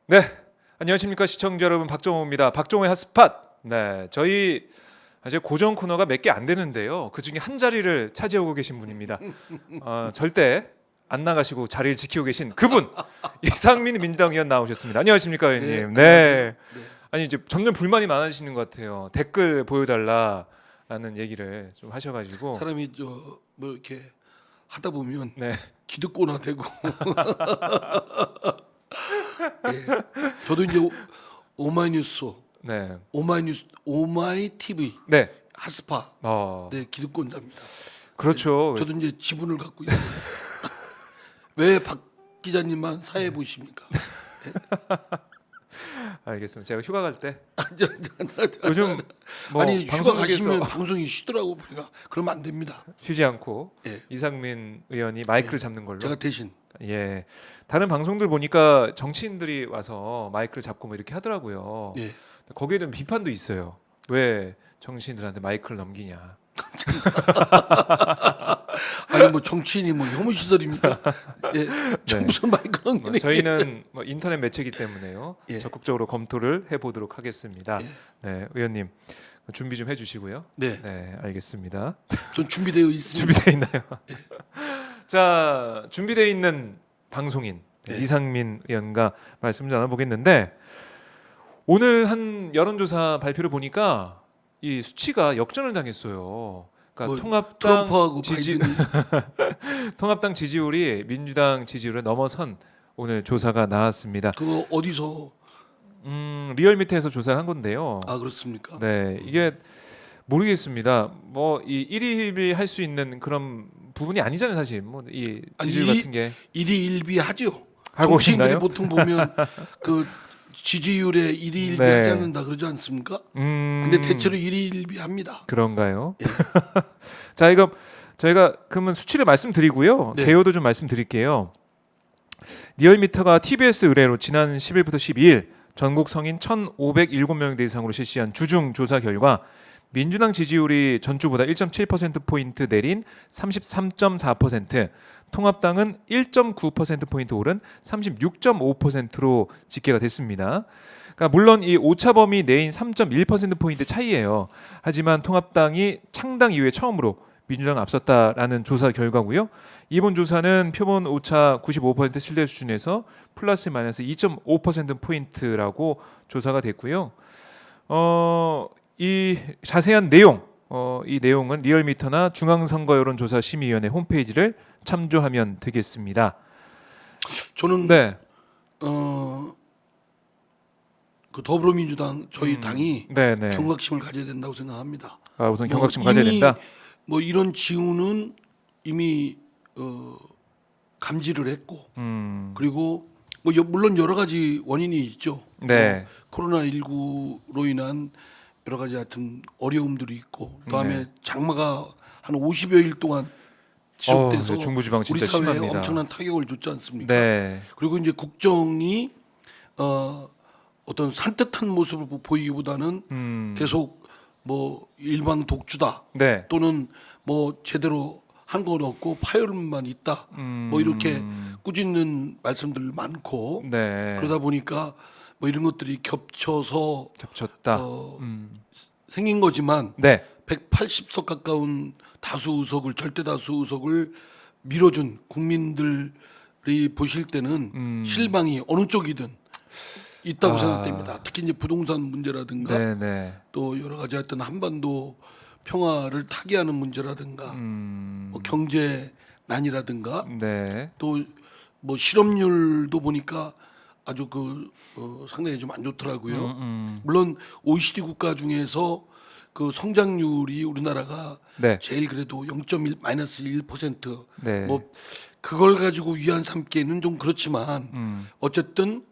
네, 안녕하십니까 시청자 여러분, 박정호입니다. 박정호의 핫스팟. 네, 저희 이제 고정 코너가 몇 개 안 되는데요. 그 중에 한 자리를 차지하고 계신 분입니다. 절대 안 나가시고 자리를 지키고 계신 그분 이상민 민주당 의원 나오셨습니다. 안녕하십니까 의원님. 네. 네. 아니 이제 점점 불만이 많아지시는 것 같아요. 댓글 보여달라라는 얘기를 좀 하셔가지고. 사람이 뭐 이렇게 하다 보면 네, 기득권화 되고. 예. 저도 이제 오마이뉴스, 네, 오마이TV 네. 핫스파 네 기득권자입니다. 그렇죠. 저도 이제 지분을 갖고 있어요. 왜 박 기자님만 사회 보십니까? 알겠습니다. 제가 휴가 갈 때 저, 요즘 뭐 아니 휴가 방송국에서 가시면 방송이 쉬더라고 보니까 그러면 안 됩니다. 쉬지 않고 예. 이상민 의원이 마이크를 잡는 걸로. 제가 대신 예. 다른 방송들 보니까 정치인들이 와서 마이크를 잡고 뭐 이렇게 하더라고요. 예. 거기에 대한 비판도 있어요. 왜 정치인들한테 마이크를 넘기냐. 아니 뭐 정치인이 뭐 혐오 시설입니까? 예. 네. 무슨 마이크는 뭐 저희는 뭐 인터넷 매체이기 때문에요. 예. 적극적으로 검토를 해보도록 하겠습니다. 예. 네, 의원님 준비 좀 해주시고요. 네. 네, 알겠습니다. 전 준비되어 있습니다. 준비되어 있나요? 자, 준비되어 있는 방송인 네. 이상민 의원과 말씀 나눠보겠는데, 오늘 한 여론조사 발표를 보니까 이 수치가 역전을 당했어요. 그러니까 뭐 통합당 트럼프하고 지지 바이든이 통합당 지지율이 민주당 지지율을 넘어선 오늘 조사가 나왔습니다. 그거 어디서 리얼미터에서 조사를 한 건데요. 아 그렇습니까? 네, 이게 모르겠습니다. 뭐 이 1위 할 수 있는 그런 부분이 아니잖아요, 사실. 뭐 이 아니, 지지율 같은 게 일희일비하죠. 하고 정치인들이 있나요? 보통 보면 그 지지율에 일희일비 네. 하지 않는다 그러지 않습니까? 근데 대체로 일희일비합니다. 그런가요? 예. 자, 이거 저희가 그러면 수치를 말씀드리고요. 네. 개요도 좀 말씀드릴게요. 리얼미터가 TBS 의뢰로 지난 10일부터 12일 전국 성인 1,507명 대상으로 실시한 주중 조사 결과 민주당 지지율이 전주보다 1.7%포인트 내린 33.4%, 통합당은 1.9%포인트 오른 36.5%로 집계가 됐습니다. 그러니까 물론 이 오차범위 내인 3.1%포인트 차이예요. 하지만 통합당이 창당 이후에 처음으로 민주당을 앞섰다라는 조사 결과고요. 이번 조사는 표본 오차 95% 신뢰 수준에서 플러스 마이너스 2.5%포인트라고 조사가 됐고요. 이 자세한 내용, 이 내용은 리얼미터나 중앙선거여론조사심의위원회 홈페이지를 참조하면 되겠습니다. 저는 네, 그 더불어민주당 저희 당이 네, 네. 경각심을 가져야 된다고 생각합니다. 우선 뭐 경각심 가져야 이미 된다. 뭐 이런 징후는 이미 감지를 했고 그리고 뭐 물론 여러 가지 원인이 있죠. 네, 코로나 19로 인한 여러 가지 하여튼 어려움들이 있고 그다음에 네. 장마가 한 50여일 동안 지속돼서 네, 중부지방 우리 진짜 사회에 심합니다. 엄청난 타격을 줬지 않습니까? 네, 그리고 이제 국정이 어떤 산뜻한 모습을 보이기보다는 계속 뭐 일방 독주다 네, 또는 뭐 제대로 한 건 없고 파열음만 있다 뭐 이렇게 꾸짖는 말씀들 많고 네. 그러다 보니까 뭐 이런 것들이 겹쳐서 겹쳤다. 생긴 거지만 네, 180석 가까운 다수 의석을 절대 다수 의석을 밀어준 국민들이 보실 때는 실망이 어느 쪽이든 있다고 생각됩니다. 특히 이제 부동산 문제라든가 네, 네. 또 여러 가지 하여튼 한반도 평화를 타개하는 문제라든가 뭐 경제 난이라든가 네. 또 뭐 실업률도 보니까 아주 상당히 좀 안 좋더라고요. 물론 OECD 국가 중에서 그 성장률이 우리나라가 네. 제일 그래도 0.1 마이너스 1% 네. 뭐 그걸 가지고 위안 삼기에는 좀 그렇지만 어쨌든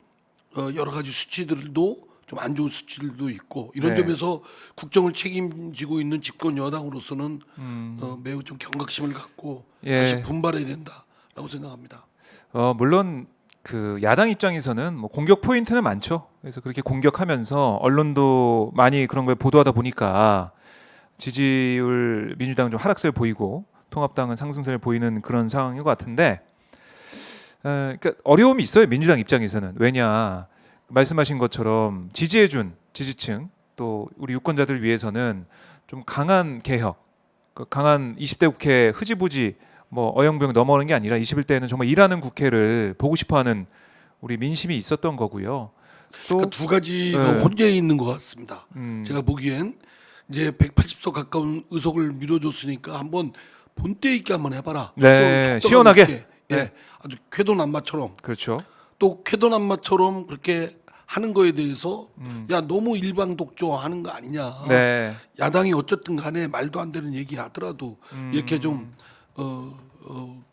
여러 가지 수치들도 좀 안 좋은 수치들도 있고 이런 네. 점에서 국정을 책임지고 있는 집권 여당으로서는 매우 좀 경각심을 갖고 예. 다시 분발해야 된다라고 생각합니다. 물론 그 야당 입장에서는 뭐 공격 포인트는 많죠. 그래서 그렇게 공격하면서 언론도 많이 그런 걸 보도하다 보니까 지지율 민주당은 좀 하락세를 보이고 통합당은 상승세를 보이는 그런 상황인 것 같은데, 그러니까 어려움이 있어요 민주당 입장에서는. 왜냐, 말씀하신 것처럼 지지해준 지지층 또 우리 유권자들 위해서는 좀 강한 개혁, 그 강한 20대 국회 흐지부지 뭐 어영부영 넘어오는 게 아니라 21대에는 정말 일하는 국회를 보고 싶어하는 우리 민심이 있었던 거고요. 또 그러니까 두 가지가 네. 혼재 있는 것 같습니다. 음, 제가 보기엔 이제 180석 가까운 의석을 밀어줬으니까 한번 본때 있게 한번 해봐라. 네, 또 시원하게. 있게. 예, 아주 쾌도난마처럼 그렇죠. 또 쾌도난마처럼 그렇게 하는 거에 대해서 야 너무 일방 독조하는 거 아니냐. 네. 야당이 어쨌든 간에 말도 안 되는 얘기 하더라도 이렇게 좀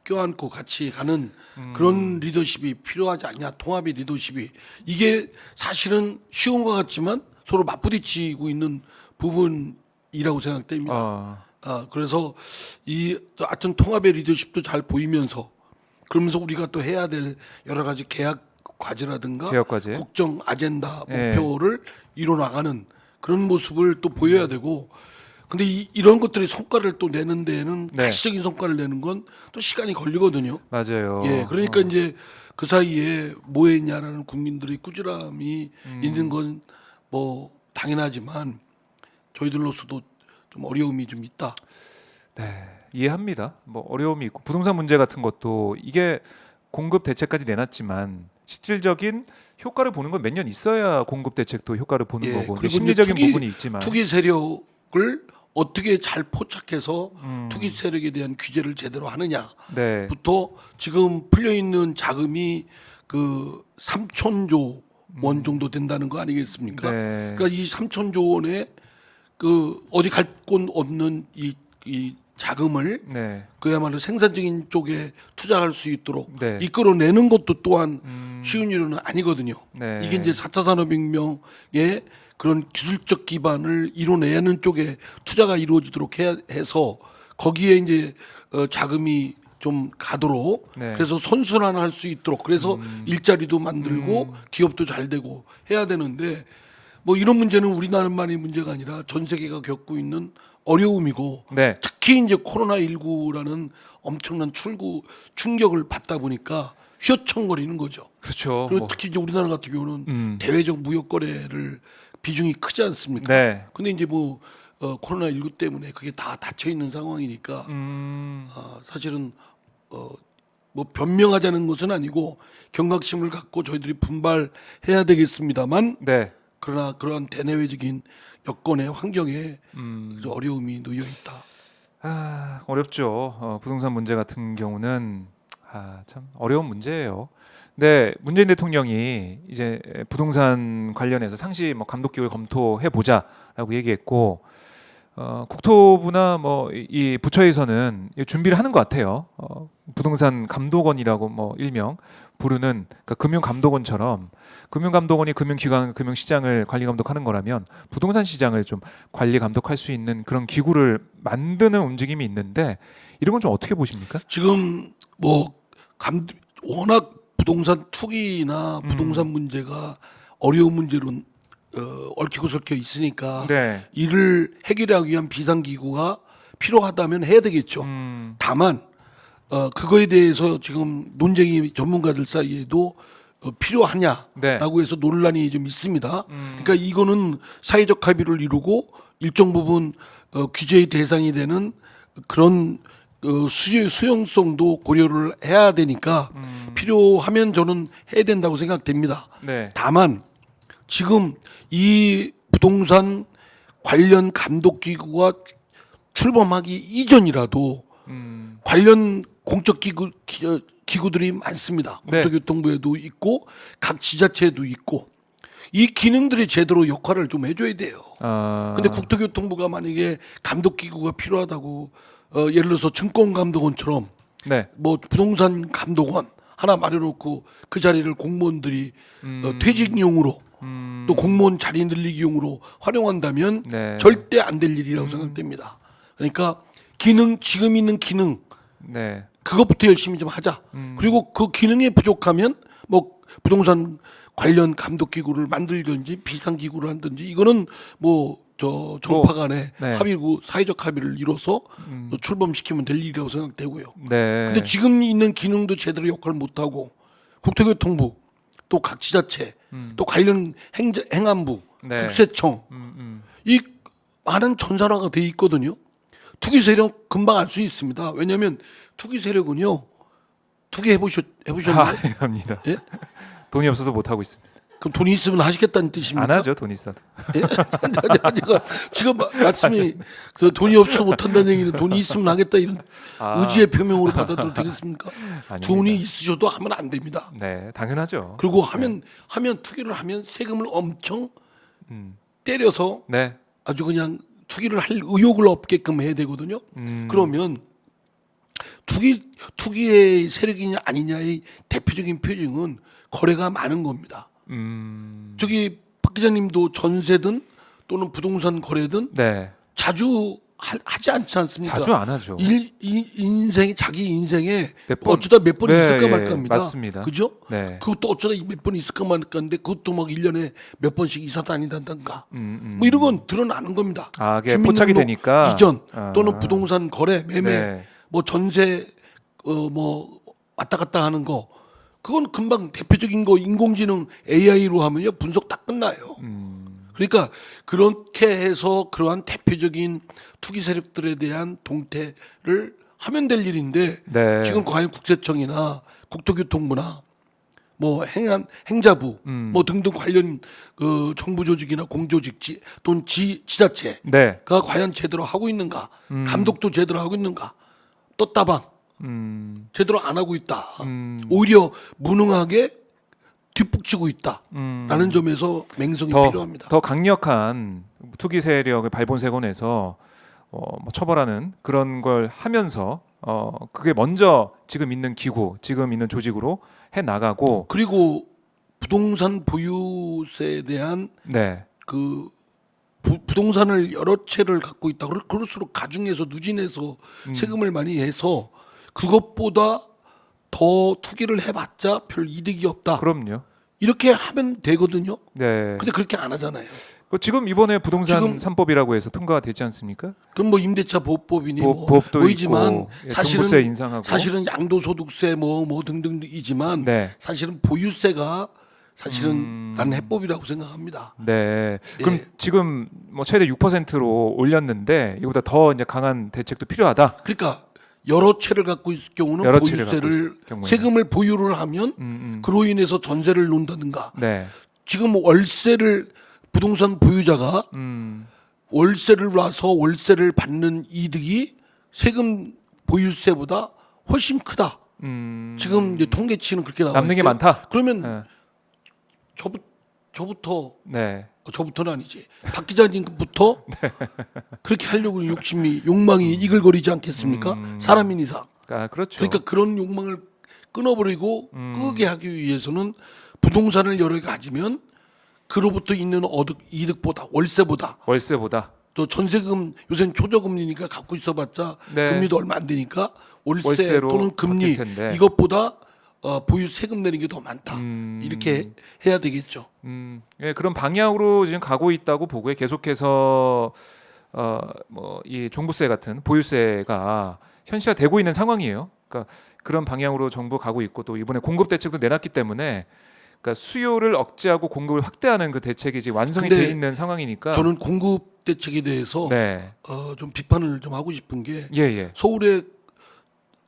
껴안고 같이 가는 그런 리더십이 필요하지 않냐. 통합의 리더십이 이게 사실은 쉬운 것 같지만 서로 맞부딪히고 있는 부분이라고 생각됩니다. 그래서 이 하여튼 통합의 리더십도 잘 보이면서 그러면서 우리가 또 해야 될 여러 가지 계약 과제라든가 개혁 과제. 국정 아젠다 예. 목표를 이뤄 나가는 그런 모습을 또 보여야 되고 근데 이런 것들이 성과를 또 내는 데에는 네. 가시적인 성과를 내는 건 또 시간이 걸리거든요. 맞아요. 예, 그러니까 이제 그 사이에 뭐 했냐라는 국민들의 꾸지람이 있는 건 뭐 당연하지만 저희들로서도 좀 어려움이 좀 있다. 네, 이해합니다. 뭐 어려움이 있고 부동산 문제 같은 것도 이게 공급 대책까지 내놨지만 실질적인 효과를 보는 건 몇 년 있어야 공급 대책도 효과를 보는 예, 거고 그리고 이제 심리적인 부분이 있지만 투기 세력을 어떻게 잘 포착해서 투기 세력에 대한 규제를 제대로 하느냐부터 네, 지금 풀려 있는 자금이 그 3천조 원 정도 된다는 거 아니겠습니까? 네. 그러니까 이 3천조 원에 그 어디 갈 곳 없는 이 자금을 네, 그야말로 생산적인 쪽에 투자할 수 있도록 네. 이끌어내는 것도 또한 쉬운 일은 아니거든요. 네. 이게 이제 4차 산업혁명의 그런 기술적 기반을 이뤄내는 쪽에 투자가 이루어지도록 해서 거기에 이제 자금이 좀 가도록 네. 그래서 선순환할 수 있도록 그래서 일자리도 만들고 기업도 잘 되고 해야 되는데 뭐 이런 문제는 우리나라만의 문제가 아니라 전 세계가 겪고 있는 어려움이고 네. 특히 이제 코로나19라는 엄청난 충격을 받다 보니까 휘어청거리는 거죠. 그렇죠. 그리고 뭐, 특히 이제 우리나라 같은 경우는 대외적 무역 거래를 비중이 크지 않습니까? 네. 근데 이제 뭐 코로나19 때문에 그게 다 닫혀 있는 상황이니까 사실은 뭐 변명하자는 것은 아니고 경각심을 갖고 저희들이 분발해야 되겠습니다만 네. 그러나 그러한 대내외적인 여건의 환경에 어려움이 놓여 있다. 어렵죠. 부동산 문제 같은 경우는 참 어려운 문제예요. 근데 문재인 대통령이 이제 부동산 관련해서 상시 뭐 감독 기구를 검토해 보자라고 얘기했고 국토부나 뭐 이 부처에서는 준비를 하는 것 같아요. 부동산 감독원이라고 뭐 일명 부르는 그러니까 금융감독원처럼 금융감독원이 금융기관, 금융시장을 관리 감독하는 거라면 부동산 시장을 좀 관리 감독할 수 있는 그런 기구를 만드는 움직임이 있는데 이런 건 좀 어떻게 보십니까? 지금 뭐 워낙 부동산 투기나 부동산 문제가 어려운 문제로 얽히고 설켜 있으니까 네. 이를 해결하기 위한 비상기구가 필요하다면 해야 되겠죠. 다만 그거에 대해서 지금 논쟁이 전문가들 사이에도 필요하냐라고 네. 해서 논란이 좀 있습니다. 그러니까 이거는 사회적 합의를 이루고 일정 부분 규제의 대상이 되는 그런 수용성도 고려를 해야 되니까 필요하면 저는 해야 된다고 생각됩니다. 네. 다만 지금 이 부동산 관련 감독기구가 출범하기 이전이라도 관련 공적 기구들이 많습니다. 네. 국토교통부에도 있고 각 지자체에도 있고 이 기능들이 제대로 역할을 좀 해줘야 돼요. 근데 국토교통부가 만약에 감독기구가 필요하다고 예를 들어서 증권감독원처럼 네. 뭐 부동산 감독원 하나 마련놓고 그 자리를 공무원들이 퇴직용으로 또 공무원 자리 늘리기용으로 활용한다면 네. 절대 안 될 일이라고 생각됩니다. 그러니까 지금 있는 기능 네. 그것부터 열심히 좀 하자. 그리고 그 기능이 부족하면 뭐 부동산 관련 감독기구를 만들든지 비상기구를 한든지 이거는 뭐 저 정파 간의 네. 합의고 사회적 합의를 이뤄서 출범시키면 될 일이라고 생각되고요. 네. 근데 지금 있는 기능도 제대로 역할을 못하고 국토교통부 또 각 지자체 또 관련 행안부, 네. 국세청 이 많은 전산화가 돼 있거든요. 투기 세력 금방 알 수 있습니다. 왜냐하면 투기 세력은요. 투기 해보셨나요? 합니다. 예? 돈이 없어서 못 하고 있습니다. 그럼 돈이 있으면 하시겠다는 뜻입니까? 안 하죠, 돈 있어도. 예? 지금 말씀이 그 돈이 없어서 못한다는 얘기는 돈이 있으면 하겠다 이런 의지의 표명으로 받아도 되겠습니까? 아닙니다. 돈이 있으셔도 하면 안 됩니다. 네, 당연하죠. 그리고 하면 투기를 하면 세금을 엄청 때려서 네. 아주 그냥 투기를 할 의욕을 없게끔 해야 되거든요. 그러면 투기의 세력이냐 아니냐의 대표적인 표징은 거래가 많은 겁니다. 저기 박 기자님도 전세든 또는 부동산 거래든 네. 자주 하지 않지 않습니까? 자주 안 하죠. 자기 인생에 몇 번? 어쩌다 몇 번 네, 있을까 예, 말까입니다. 맞습니다. 그죠? 네. 그것도 어쩌다 몇 번 있을까 말까인데 그것도 막 1년에 몇 번씩 이사 다니단가. 뭐 이런 건 드러나는 겁니다. 아, 그게 포착이 주민등록 되니까. 이전 아. 또는 부동산 거래, 매매, 네. 뭐 전세 뭐 왔다 갔다 하는 거 그건 금방 대표적인 거 인공지능 AI로 하면요 분석 다 끝나요. 그러니까 그렇게 해서 그러한 대표적인 투기 세력들에 대한 동태를 하면 될 일인데 네. 지금 과연 국세청이나 국토교통부나 뭐 행자부 뭐 등등 관련 정부 조직이나 공조직 또는 지자체가 네. 과연 제대로 하고 있는가 감독도 제대로 하고 있는가 또 따방 제대로 안 하고 있다. 오히려 무능하게 뒷북치고 있다라는 점에서 맹성이 필요합니다. 더 강력한 투기 세력을 발본색원해서 뭐 처벌하는 그런 걸 하면서 그게 먼저 지금 있는 기구, 지금 있는 조직으로 해 나가고 그리고 부동산 보유세에 대한 네. 그 부동산을 여러 채를 갖고 있다. 그럴수록 가중해서 누진해서 세금을 많이 해서 그것보다 더 투기를 해봤자 별 이득이 없다. 그럼요. 이렇게 하면 되거든요. 네. 근데 그렇게 안 하잖아요. 지금 이번에 부동산 지금 3법이라고 해서 통과가 되지 않습니까? 그럼 뭐 임대차 보호법이니 보호법도 뭐이지만 있고, 예, 종부세 인상하고. 사실은 양도소득세 뭐 등등이지만 네. 사실은 보유세가 사실은 나는 해법이라고 생각합니다. 네. 그럼 예. 지금 뭐 최대 6%로 올렸는데 이보다 더 이제 강한 대책도 필요하다. 그러니까 여러 채를 갖고 있을 경우는 여러 채를 갖고 보유세를 있을 경우에는. 세금을 보유를 하면 그로 인해서 전세를 놓는다든가 네. 지금 월세를 부동산 보유자가 월세를 놔서 월세를 받는 이득이 세금 보유세보다 훨씬 크다. 지금 이제 통계치는 그렇게 나와 남는 게 있어요. 많다. 그러면 네. 저부터 네. 저부터는 아니지. 박 기자님부터 그렇게 하려고 욕망이 이글거리지 않겠습니까? 사람인 이상. 아, 그렇죠. 그러니까 그런 욕망을 끊어버리고 끄게 하기 위해서는 부동산을 여러 개 가지면 그로부터 있는 이득보다 월세보다 또 전세금 요새는 초저금리니까 갖고 있어봤자 네. 금리도 얼마 안 되니까 월세 월세로 또는 금리 바뀔 텐데. 이것보다 보유 세금 내는 게 더 많다. 이렇게 해야 되겠죠. 예, 그런 방향으로 지금 가고 있다고 보고요. 계속해서 뭐 이 종부세 같은 보유세가 현실화되고 있는 상황이에요. 그러니까 그런 방향으로 정부 가고 있고 또 이번에 공급 대책도 내놨기 때문에 그러니까 수요를 억제하고 공급을 확대하는 그 대책이 지금 완성이 근데 돼 있는 상황이니까 저는 공급 대책에 대해서 네. 좀 비판을 좀 하고 싶은 게 예. 서울에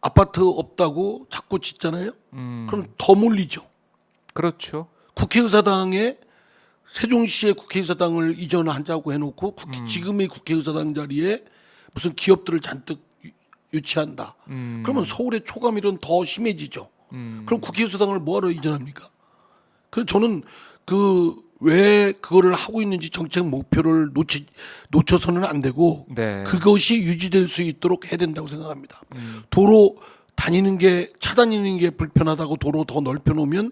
아파트 없다고 자꾸 짓잖아요. 그럼 더 몰리죠. 그렇죠. 국회의사당에 세종시의 국회의사당을 이전하자고 해놓고 지금의 국회의사당 자리에 무슨 기업들을 잔뜩 유치한다. 그러면 서울의 초과밀은 더 심해지죠. 그럼 국회의사당을 뭐하러 이전합니까? 그래서 저는 왜 그거를 하고 있는지 정책 목표를 놓쳐서는 안 되고 네. 그것이 유지될 수 있도록 해야 된다고 생각합니다. 도로 차 다니는 게 불편하다고 도로 더 넓혀 놓으면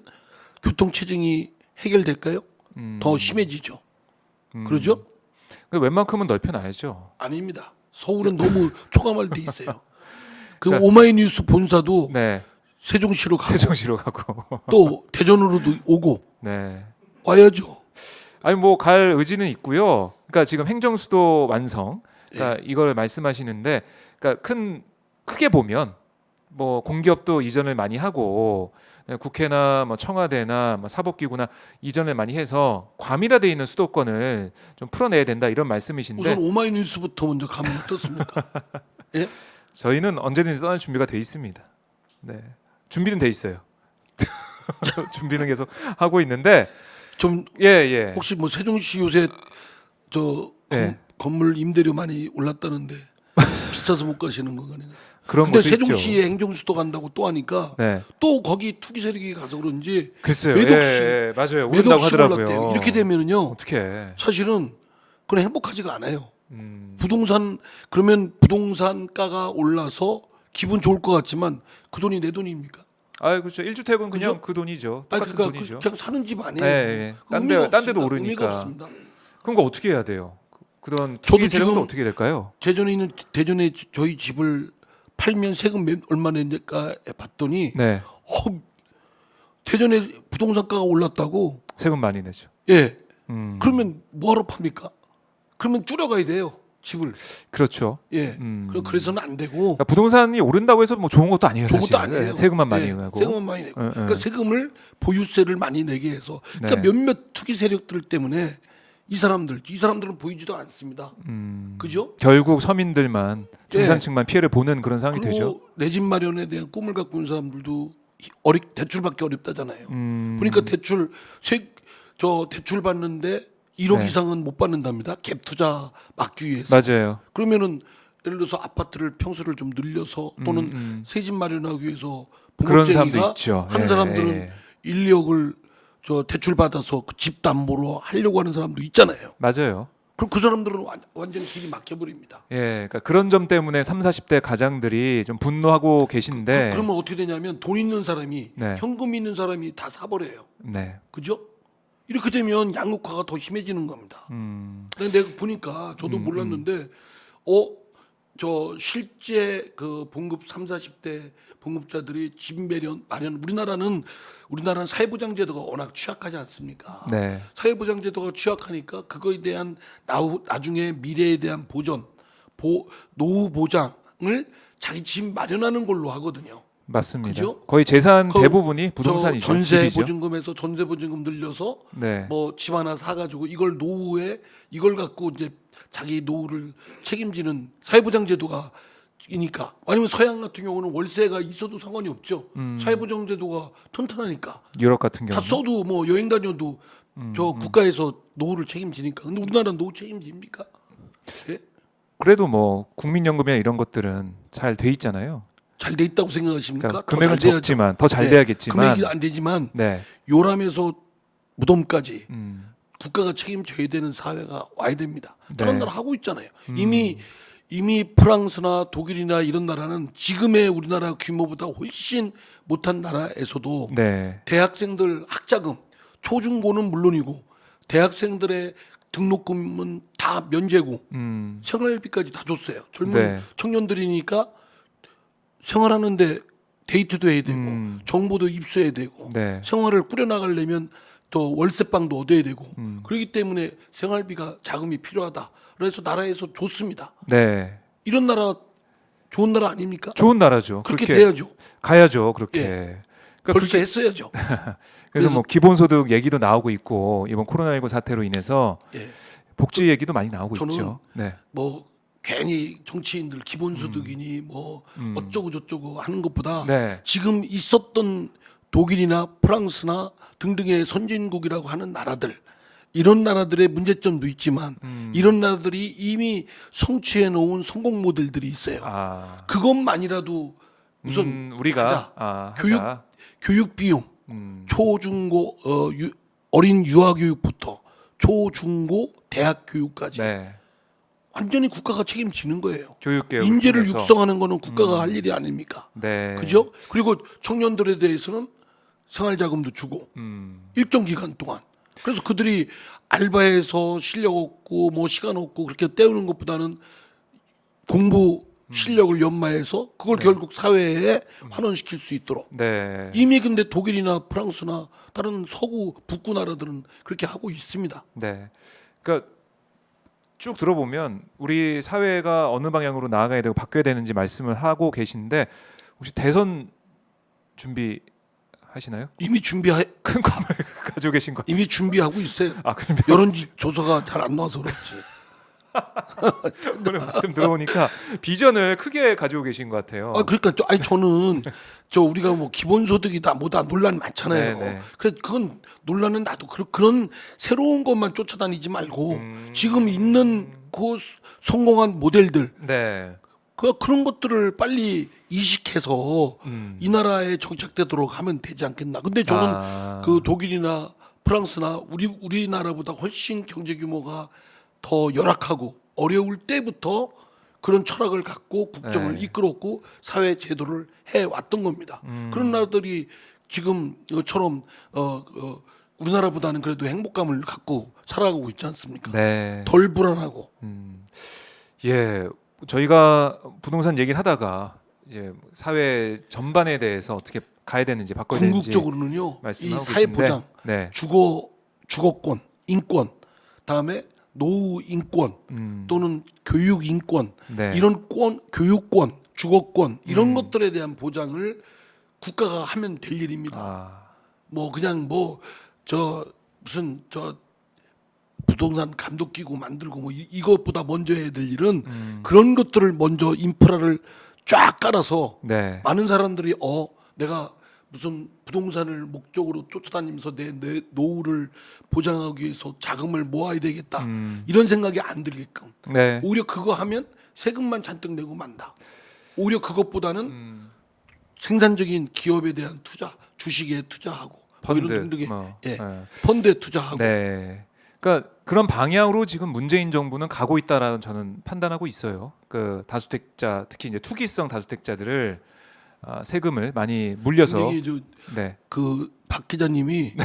교통 체증이 해결될까요? 더 심해지죠. 그러죠? 웬만큼은 넓혀놔야죠. 아닙니다. 서울은 너무 초과말돼 있어요. 그러니까- 오마이뉴스 본사도 네. 세종시로 가고 세종시로 가고. 또 대전으로도 오고 네. 와야죠. 아니 뭐 갈 의지는 있고요. 그러니까 지금 행정수도 완성. 그러니까 이걸 말씀하시는데, 그러니까 크게 보면 뭐 공기업도 이전을 많이 하고 국회나 뭐 청와대나 뭐 사법기구나 이전을 많이 해서 과밀화돼 있는 수도권을 좀 풀어내야 된다 이런 말씀이신데 우선 오마이뉴스부터 먼저 가면 어떻습니까? 예? 저희는 언제든지 떠날 준비가 돼 있습니다. 네, 준비는 돼 있어요. 준비는 계속 하고 있는데 좀 예. 혹시 뭐 세종시 요새 저 네. 건물 임대료 많이 올랐다는데 비싸서 못 가시는 거 아니에요? 그런 근데 것도 세종시에 있죠. 행정수도 간다고 또 하니까 네, 또 거기 투기 세력이 가서 그런지 글쎄요. 매독시 맞아요. 오른다고 매독시 하더라고요. 올랐대요. 이렇게 되면은요 어떻게? 사실은 그건 행복하지가 않아요. 부동산 그러면 부동산가가 올라서 기분 좋을 것 같지만 그 돈이 내 돈입니까? 아, 그렇죠. 1주택은 그냥 그죠? 그 돈이죠. 아니 똑같은 그러니까 돈이죠. 그냥 사는 집 아니에요. 예. 그 딴 의미가 데도 없습니다. 의미가 오르니까. 없습니다. 그런 거 어떻게 해야 돼요? 그런 저도 투기 세력은 지금 어떻게 될까요? 대전에 저희 집을 팔면 세금 얼마 낼까 봤더니 네, 대전에 부동산가가 올랐다고. 세금 많이 내죠. 예. 음, 그러면 뭐하러 팝니까? 그러면 줄여가야 돼요 집을. 그렇죠. 예. 그래서는 안 되고 그러니까 부동산이 오른다고 해서 뭐 좋은 것도 아니에요. 좋은 사실. 것도 아니에요. 세금만 많이 예, 내고. 세금만 많이 내고. 예, 예. 그러니까 세금을 보유세를 많이 내게 해서. 그러니까 네. 몇몇 투기 세력들 때문에 이 사람들은 보이지도 않습니다. 그죠? 결국 서민들만 예. 중산층만 피해를 보는 그런 상황이 되죠. 그리고 내 집 마련에 대한 꿈을 갖고 있는 사람들도 대출받기 어렵다잖아요. 그러니까 대출 받는데 1억 네. 이상은 못 받는답니다. 갭 투자 막기 위해서. 맞아요. 그러면은 예를 들어서 아파트를 평수를 좀 늘려서 또는 새 집 마련하기 위해서 그런 사람도 부모쟁이가 있죠. 하는 예, 사람들은 예. 1, 2억을 대출 받아서 그 집 담보로 하려고 하는 사람도 있잖아요. 맞아요. 그럼 그 사람들은 완전 길이 막혀 버립니다. 예, 그러니까 그런 점 때문에 3, 40대 가장들이 좀 분노하고 계신데, 그러면 어떻게 되냐면 돈 있는 사람이 네. 현금 있는 사람이 다 사버려요. 네, 그죠? 이렇게 되면 양극화가 더 심해지는 겁니다. 근데 내가 보니까 저도 몰랐는데 저 실제 그 봉급 3, 40대 봉급자들이 집 마련 우리나라는 사회보장제도가 워낙 취약하지 않습니까? 네, 사회보장제도가 취약하니까 그거에 대한 나중에 미래에 대한 노후 보장을 자기 집 마련하는 걸로 하거든요. 맞습니다. 그죠? 거의 재산 그 대부분이 부동산이죠. 전세 집이죠. 보증금에서 전세 보증금 늘려서 네, 뭐 집 하나 사가지고 이걸 노후에 이걸 갖고 이제 자기 노후를 책임지는 사회보장제도가 이니까. 아니면 서양 같은 경우는 월세가 있어도 상관이 없죠. 사회보장제도가 튼튼하니까 유럽 같은 다 경우. 써도 뭐 여행 다녀도 저 국가에서 노후를 책임지니까. 근데 우리나라는 노후 책임집니까? 예? 그래도 뭐 국민연금이나 이런 것들은 잘 돼 있잖아요. 잘 돼 있다고 생각하십니까? 그러니까 더 금액은 잘 돼야죠. 적지만 더 잘 네, 돼야겠지만. 금액이 안 되지만 네, 요람에서 무덤까지 음, 국가가 책임져야 되는 사회가 와야 됩니다. 네. 다른 나라 하고 있잖아요. 이미 프랑스나 독일이나 이런 나라는 지금의 우리나라 규모보다 훨씬 못한 나라에서도 네, 대학생들 학자금 초중고는 물론이고 대학생들의 등록금은 다 면제고 생활비까지 다 줬어요. 젊은 네. 청년들이니까 생활하는데 데이트도 해야 되고 정보도 입수해야 되고 네. 생활을 꾸려나가려면 또 월세방도 얻어야 되고 그렇기 때문에 생활비가 자금이 필요하다. 그래서 나라에서 줬습니다. 네. 이런 나라 좋은 나라 아닙니까? 좋은 나라죠. 그렇게 그렇게 돼야죠. 가야죠. 그렇게. 예. 그러니까 벌써 했어야죠. 그래서 뭐 기본소득 얘기도 나오고 있고 이번 코로나19 사태로 인해서 예. 복지 얘기도 많이 나오고 저는 있죠. 네. 뭐 괜히 정치인들 기본소득이니 뭐 어쩌고 저쩌고 하는 것보다 네. 지금 있었던 독일이나 프랑스나 등등의 선진국이라고 하는 나라들 이런 나라들의 문제점도 있지만 이런 나라들이 이미 성취해 놓은 성공 모델들이 있어요. 아. 그것만이라도 우선 우리가 하자. 교육 비용 초중고 어린 유아교육부터 초중고 대학 교육까지 네. 완전히 국가가 책임지는 거예요. 교육계획 인재를 육성하는 거는 국가가 할 일이 아닙니까? 네. 그죠? 그리고 청년들에 대해서는 생활자금도 주고 일정 기간 동안 그래서 그들이 알바해서 실력 없고 뭐 시간 없고 그렇게 때우는 것보다는 공부 실력을 연마해서 그걸 결국 사회에 환원시킬 수 있도록 네. 이미 근데 독일이나 프랑스나 다른 서구 북구 나라들은 그렇게 하고 있습니다. 네. 그러니까 쭉 들어보면 우리 사회가 어느 방향으로 나아가야 되고 바뀌어야 되는지 말씀을 하고 계신데 혹시 대선 준비하시나요? 이미 큰 꿈을 가지고 계신 거? 이미 준비하고 있어요. 아, 그럼 여론조사가 잘 안 나와서 그렇지. 오늘 말씀 들어보니까 비전을 크게 가지고 계신 것 같아요. 그러니까 저는 우리가 뭐 기본소득이다 뭐다 논란 많잖아요. 네네. 그래 그건 논란은 나도 그런 새로운 것만 쫓아다니지 말고 지금 있는 그 성공한 모델들 네. 그런 것들을 빨리 이식해서 이 나라에 정착되도록 하면 되지 않겠나. 근데 저는 그 독일이나 프랑스나 우리나라보다 훨씬 경제 규모가 더 열악하고 어려울 때부터 그런 철학을 갖고 국정을 네. 이끌었고 사회 제도를 해 왔던 겁니다. 그런 나라들이 지금처럼 우리나라보다는 그래도 행복감을 갖고 살아가고 있지 않습니까? 네. 덜 불안하고. 예. 저희가 부동산 얘기를 하다가 이제 사회 전반에 대해서 어떻게 가야 되는지 바꿔야 되는지 궁극적으로는요. 이 말씀하고 사회 계신데, 보장, 네. 주거권, 인권, 다음에 노후 인권 또는 교육 인권 네. 이런 교육권, 주거권 이런 것들에 대한 보장을 국가가 하면 될 일입니다. 아, 뭐 그냥 무슨 부동산 감독기구 만들고 뭐 이것보다 먼저 해야 될 일은 그런 것들을 먼저 인프라를 쫙 깔아서 네. 많은 사람들이 내가 무슨 부동산을 목적으로 쫓아다니면서 내 노후를 보장하기 위해서 자금을 모아야 되겠다 이런 생각이 안 들게끔 네. 오히려 그거 하면 세금만 잔뜩 내고 만다. 오히려 그것보다는 생산적인 기업에 대한 투자, 주식에 투자하고 뭐 이런 펀드, 등등의 뭐, 예, 네. 펀드에 투자하고 네. 그러니까 그런 방향으로 지금 문재인 정부는 가고 있다라는 저는 판단하고 있어요. 그 다주택자 특히 이제 투기성 다주택자들을 세금을 많이 물려서 분명히 네. 박 기자님이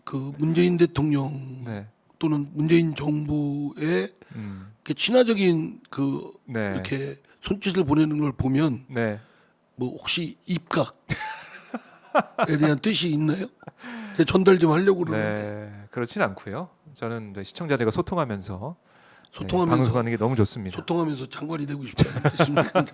그 문재인 대통령 네. 또는 문재인 정부의 이렇게 친화적인 네. 이렇게 손짓을 보내는 걸 보면 네. 뭐 혹시 입각에 대한 뜻이 있나요? 제가 전달 좀 하려고 그러는데 네. 그렇진 않고요. 저는 이제 시청자들과 소통하면서 소통하면서 방송하는 게 너무 좋습니다. 소통하면서 장관이 되고 싶지 않은 뜻입니까?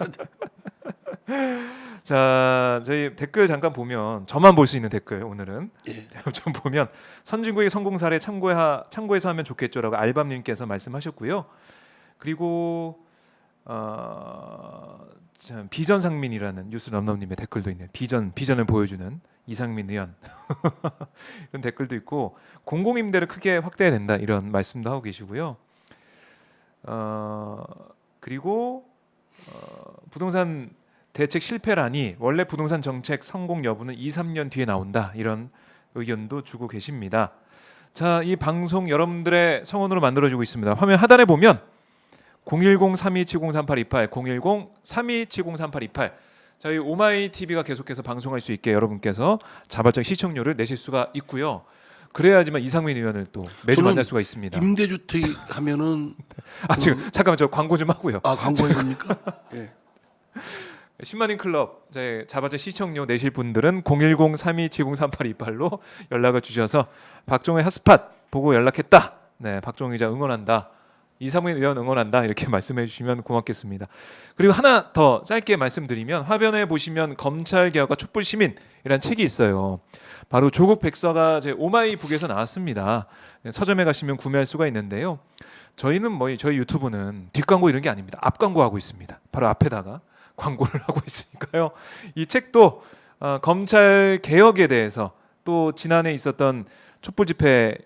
자, 저희 댓글 잠깐 보면 저만 볼 수 있는 댓글 오늘은 예. 좀 보면 선진국의 성공 사례 참고해서 하면 좋겠죠라고 알밤님께서 말씀하셨고요. 그리고 참 비전상민이라는 뉴스 럼럼님의 댓글도 있네요. 비전을 보여주는 이상민 의원 이런 댓글도 있고 공공임대를 크게 확대해야 된다 이런 말씀도 하고 계시고요. 그리고 부동산 대책 실패라니 원래 부동산 정책 성공 여부는 2, 3년 뒤에 나온다 이런 의견도 주고 계십니다. 자, 이 방송 여러분들의 성원으로 만들어지고 있습니다. 화면 하단에 보면 010-3270-3828 010-3270-3828 저희 오마이 TV가 계속해서 방송할 수 있게 여러분께서 자발적 시청료를 내실 수가 있고요. 그래야지만 이상민 의원을 또 매주 저는 만날 수가 있습니다. 임대주택 하면은 지금 잠깐만 저 광고 좀 하고요. 광고해야 됩니까? 예. 10만인 클럽 자발적 시청료 내실 분들은 010-3270-3828로 연락을 주셔서 박종의 핫스팟 보고 연락했다. 네, 박종의 기자 응원한다. 이상민 의원 응원한다. 이렇게 말씀해 주시면 고맙겠습니다. 그리고 하나 더 짧게 말씀드리면 화면에 보시면 검찰개혁과 촛불시민이라는 책이 있어요. 바로 조국 백서가 제 오마이북에서 나왔습니다. 서점에 가시면 구매할 수가 있는데요. 저희는 저희 유튜브는 뒷광고 이런 게 아닙니다. 앞광고 하고 있습니다. 바로 앞에다가 광고를 하고 있으니까요. 이 책도 검찰 개혁에 대해서 또 지난해 있었던 촛불 집회에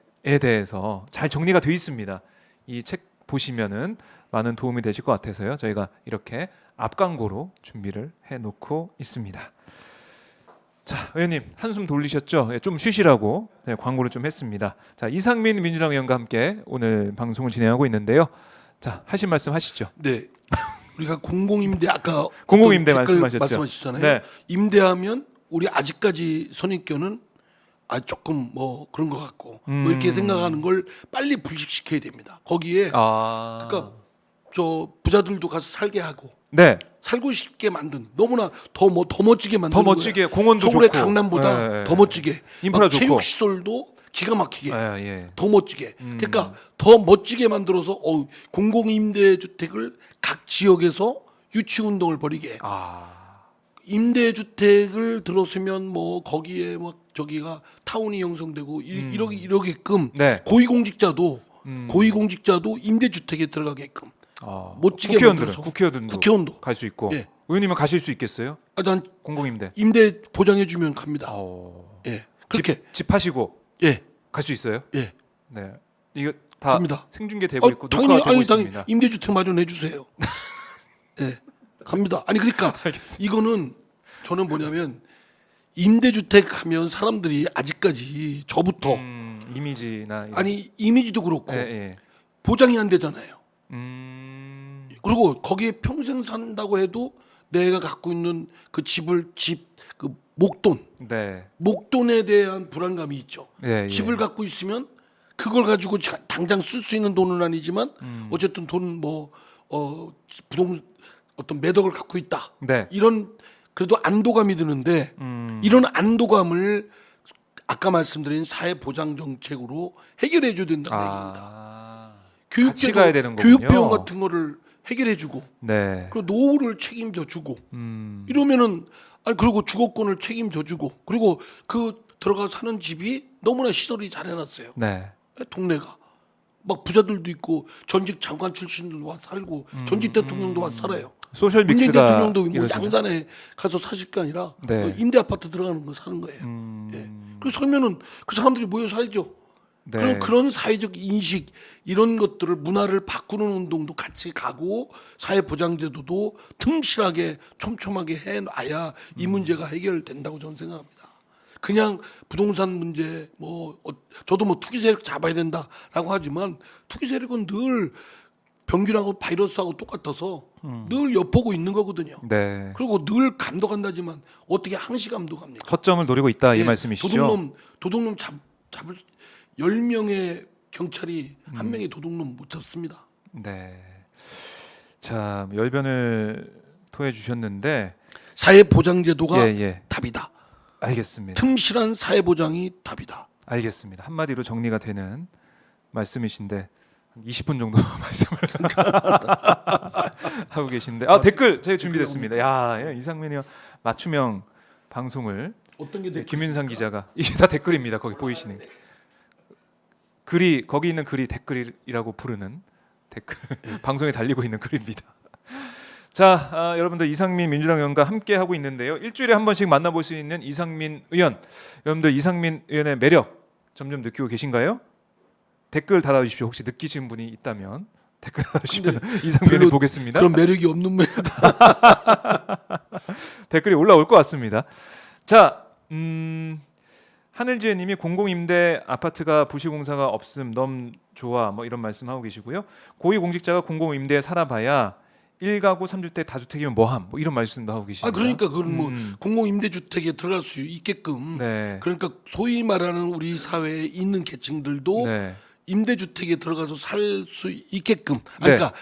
대해서 잘 정리가 되어 있습니다. 이 책 보시면은 많은 도움이 되실 것 같아서요. 저희가 이렇게 앞광고로 준비를 해놓고 있습니다. 자, 의원님 한숨 돌리셨죠? 예, 좀 쉬시라고 광고를 좀 했습니다. 자, 이상민 민주당 의원과 함께 오늘 방송을 진행하고 있는데요. 자, 하신 말씀 하시죠. 네. 우리가 공공임대 아까 공공임대 댓글 말씀하셨죠. 말씀하셨잖아요. 네. 임대하면 우리 아직까지 선입견은 조금 그런 것 같고 뭐 이렇게 생각하는 걸 빨리 불식시켜야 됩니다. 거기에 그러니까 저 부자들도 가서 살게 하고 네. 살고 싶게 만든 너무나 더 멋지게 만든 더 멋지게 공원도 서울의 좋고 강남보다 예, 더 멋지게 인프라 좋고 체육시설도 기가 막히게 예. 더 멋지게 그러니까 더 멋지게 만들어서 공공임대주택을 각 지역에서 유치운동을 벌이게 임대주택을 들어서면 뭐 거기에 막 저기가 타운이 형성되고 이러게끔 네. 고위공직자도 임대주택에 들어가게끔 멋지게 만들어서. 국회의원도 갈 수 있고 예. 의원님은 가실 수 있겠어요? 난 공공임대. 임대 보장해주면 갑니다. 예, 그렇게 집 하시고 예, 갈 수 있어요? 예, 네. 이거 다 갑니다. 생중계되고 있고 당연히 녹화가 되고 있습니다. 당연히 임대주택 마련해 주세요. 예, 갑니다. 아니 그러니까 알겠습니다. 이거는 저는 뭐냐면 임대주택 하면 사람들이 아직까지 저부터 이미지나 이런. 아니 이미지도 그렇고 예, 예. 보장이 안 되잖아요. 음. 그리고 거기에 평생 산다고 해도 내가 갖고 있는 그 그 목돈에 대한 불안감이 있죠. 예, 예. 집을 갖고 있으면 그걸 가지고 당장 쓸 수 있는 돈은 아니지만 어쨌든 돈 부동 어떤 매덕을 갖고 있다. 네. 이런 그래도 안도감이 드는데 이런 안도감을 아까 말씀드린 사회 보장 정책으로 해결해 줘야 된다는 얘기입니다. 같이 가야 되는 거군요. 교육 비용 같은 거를 해결해 주고 네. 그리고 노후를 책임져 주고 이러면은 그리고 주거권을 책임져 주고 그리고 그 들어가 사는 집이 너무나 시설이 잘 해놨어요. 네. 동네가 막 부자들도 있고 전직 장관 출신들도 와 살고 전직 대통령도 와 살아요. 소셜 문재인 믹스가 대통령도 뭐 이루어지는. 양산에 가서 사실 게 아니라 네. 임대 아파트 들어가는 거 사는 거예요. 예. 그래서 살면은 그 사람들이 모여 살죠. 네. 그런 사회적 인식 이런 것들을 문화를 바꾸는 운동도 같이 가고 사회 보장제도도 틈실하게 촘촘하게 해놔야 이 문제가 해결된다고 저는 생각합니다. 그냥 부동산 문제 저도 뭐 투기 세력 잡아야 된다라고 하지만 투기 세력은 늘 병균하고 바이러스하고 똑같아서 늘 엿보고 있는 거거든요. 네. 그리고 늘 감독한다지만 어떻게 항시 감독합니까? 허점을 노리고 있다 이 예, 말씀이시죠? 도둑놈 잡을 10명의 경찰이 한 명의 도둑놈 못 잡습니다. 네. 자, 열변을 토해 주셨는데 사회 보장 제도가 예. 답이다. 알겠습니다. 틈실한 사회 보장이 답이다. 알겠습니다. 한마디로 정리가 되는 말씀이신데 20분 정도 말씀을 하고 계신데 댓글 제가 준비됐습니다. 야, 이상민 의원 맞춤형 방송을 어떤 게 김윤상 기자가 이게 다 댓글입니다. 거기 보이시는 글이 거기 있는 글이 댓글이라고 부르는 댓글 방송에 달리고 있는 글입니다. 자, 여러분들 이상민 민주당 의원과 함께 하고 있는데요. 일주일에 한 번씩 만나볼 수 있는 이상민 의원. 여러분들 이상민 의원의 매력 점점 느끼고 계신가요? 댓글 달아주십시오. 혹시 느끼신 분이 있다면 댓글 달아주시면 이상민 의원 보겠습니다. 그런 매력이 없는 면 댓글이 올라올 것 같습니다. 자, 하늘지혜님이 공공임대 아파트가 부실공사가 없음 너무 좋아 뭐 이런 말씀하고 계시고요. 고위공직자가 공공임대에 살아봐야 1가구 3주택 다주택이면 뭐함 뭐 이런 말씀도 하고 계십니다. 그러니까 그건 뭐 공공임대주택에 들어갈 수 있게끔 네. 그러니까 소위 말하는 우리 사회에 있는 계층들도 네. 임대주택에 들어가서 살 수 있게끔 네. 그러니까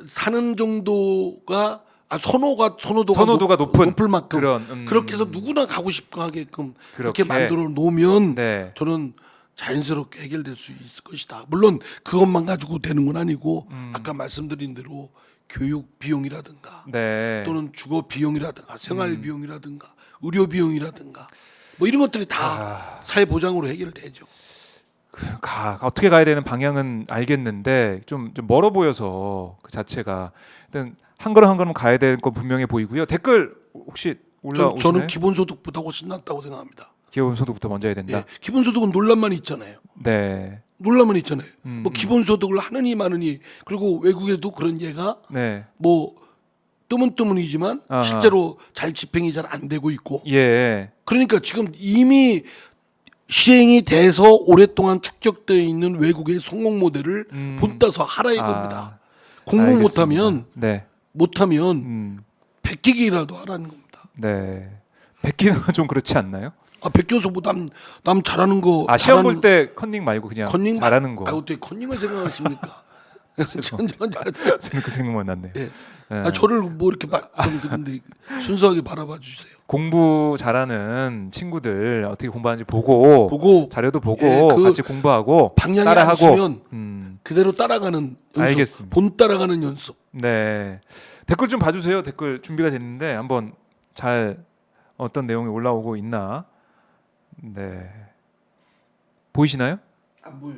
사는 정도가 선호도가 선호도가 높을 만큼 그런, 그렇게 해서 누구나 가고 싶고 하게끔 그렇게. 이렇게 만들어 놓으면 네. 저는 자연스럽게 해결될 수 있을 것이다. 물론 그것만 가지고 되는 건 아니고 아까 말씀드린 대로 교육 비용이라든가 네. 또는 주거 비용이라든가 생활 비용이라든가 의료 비용이라든가 뭐 이런 것들이 다 사회 보장으로 해결되죠. 어떻게 가야 되는 방향은 알겠는데 좀 멀어 보여서 그 자체가 일단 한 걸음 한 걸음 가야 될 건 분명해 보이고요. 댓글 혹시 올라오시나요? 저는 기본소득보다 훨씬 낫다고 생각합니다. 기본소득부터 먼저 해야 된다. 예, 기본소득은 논란만 있잖아요. 네. 논란만 있잖아요. 뭐 기본소득을 하느니 마느니 그리고 외국에도 그런 예가 네. 뭐 뜨문뜨문이지만 아하. 실제로 잘 집행이 잘 안 되고 있고 예. 그러니까 지금 이미 시행이 돼서 오랫동안 축적되어 있는 외국의 성공 모델을 본따서 하라 이겁니다. 공부 못하면 네. 베끼기라도 하라는 겁니다. 네. 베끼는 건 좀 그렇지 않나요? 베껴서 뭐 남 잘하는 거 시험 볼 때 컨닝 말고 그냥 컨닝 잘하는 거. 어떻게 컨닝을 생각하십니까? 저는 그 생각만 났네요. 예. 네. 저를 뭐 이렇게 근데 순수하게 바라봐 주세요. 공부 잘하는 친구들 어떻게 공부하는지 보고 자료도 보고 그 같이 공부하고 방향이 따라하고 안 쓰면 그대로 따라가는 연습. 알겠습니다. 본 따라가는 연습. 네. 댓글 좀 봐주세요. 댓글 준비가 됐는데 한번 잘 어떤 내용이 올라오고 있나? 네. 보이시나요? 안 보여요.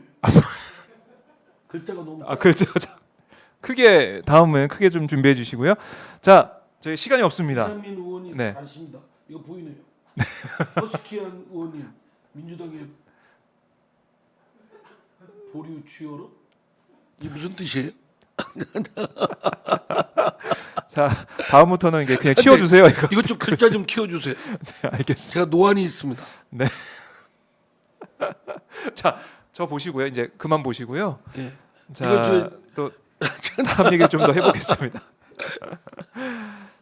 글자가 너무 그렇죠. 크게 다음은 크게 좀 준비해 주시고요. 자, 저희 시간이 없습니다. 이상민 의원님 네. 아십니다. 이거 보이네요. 허스키한 의원님 민주당의 보류 취어로 이게 무슨 뜻이에요? 자, 다음부터는 이게 그냥 치워 주세요. 이거. 이것 좀 글자 좀 키워주세요. 네, 알겠습니다. 제가 노안이 있습니다. 자, 저 보시고요. 이제 그만 보시고요. 예. 자, 또 다음 얘기 좀 더 해보겠습니다.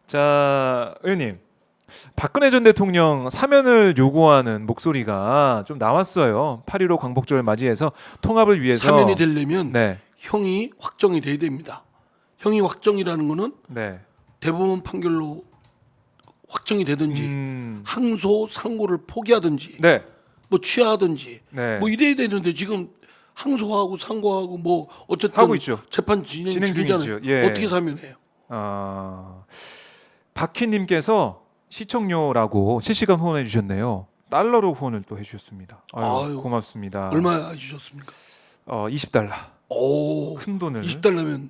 자, 의원님, 박근혜 전 대통령 사면을 요구하는 목소리가 좀 나왔어요. 8.15 광복절을 맞이해서 통합을 위해서 사면이 되려면 네, 형이 확정이 돼야 됩니다. 형이 확정이라는 거는 네, 대법원 판결로 확정이 되든지 음, 항소 상고를 포기하든지 네, 뭐 취하든지 네, 뭐 이래야 되는데 지금 항소하고 상고하고 뭐 어쨌든 하고 있죠. 재판 진행 진행 중이잖아요. 중이죠. 예. 어떻게 사면해요? 박희님께서 시청료라고 실시간 후원해 주셨네요. 달러로 후원을 또 해주셨습니다. 아유, 고맙습니다. 얼마 주셨습니까? 20달러. 오, 큰 돈을 20달러면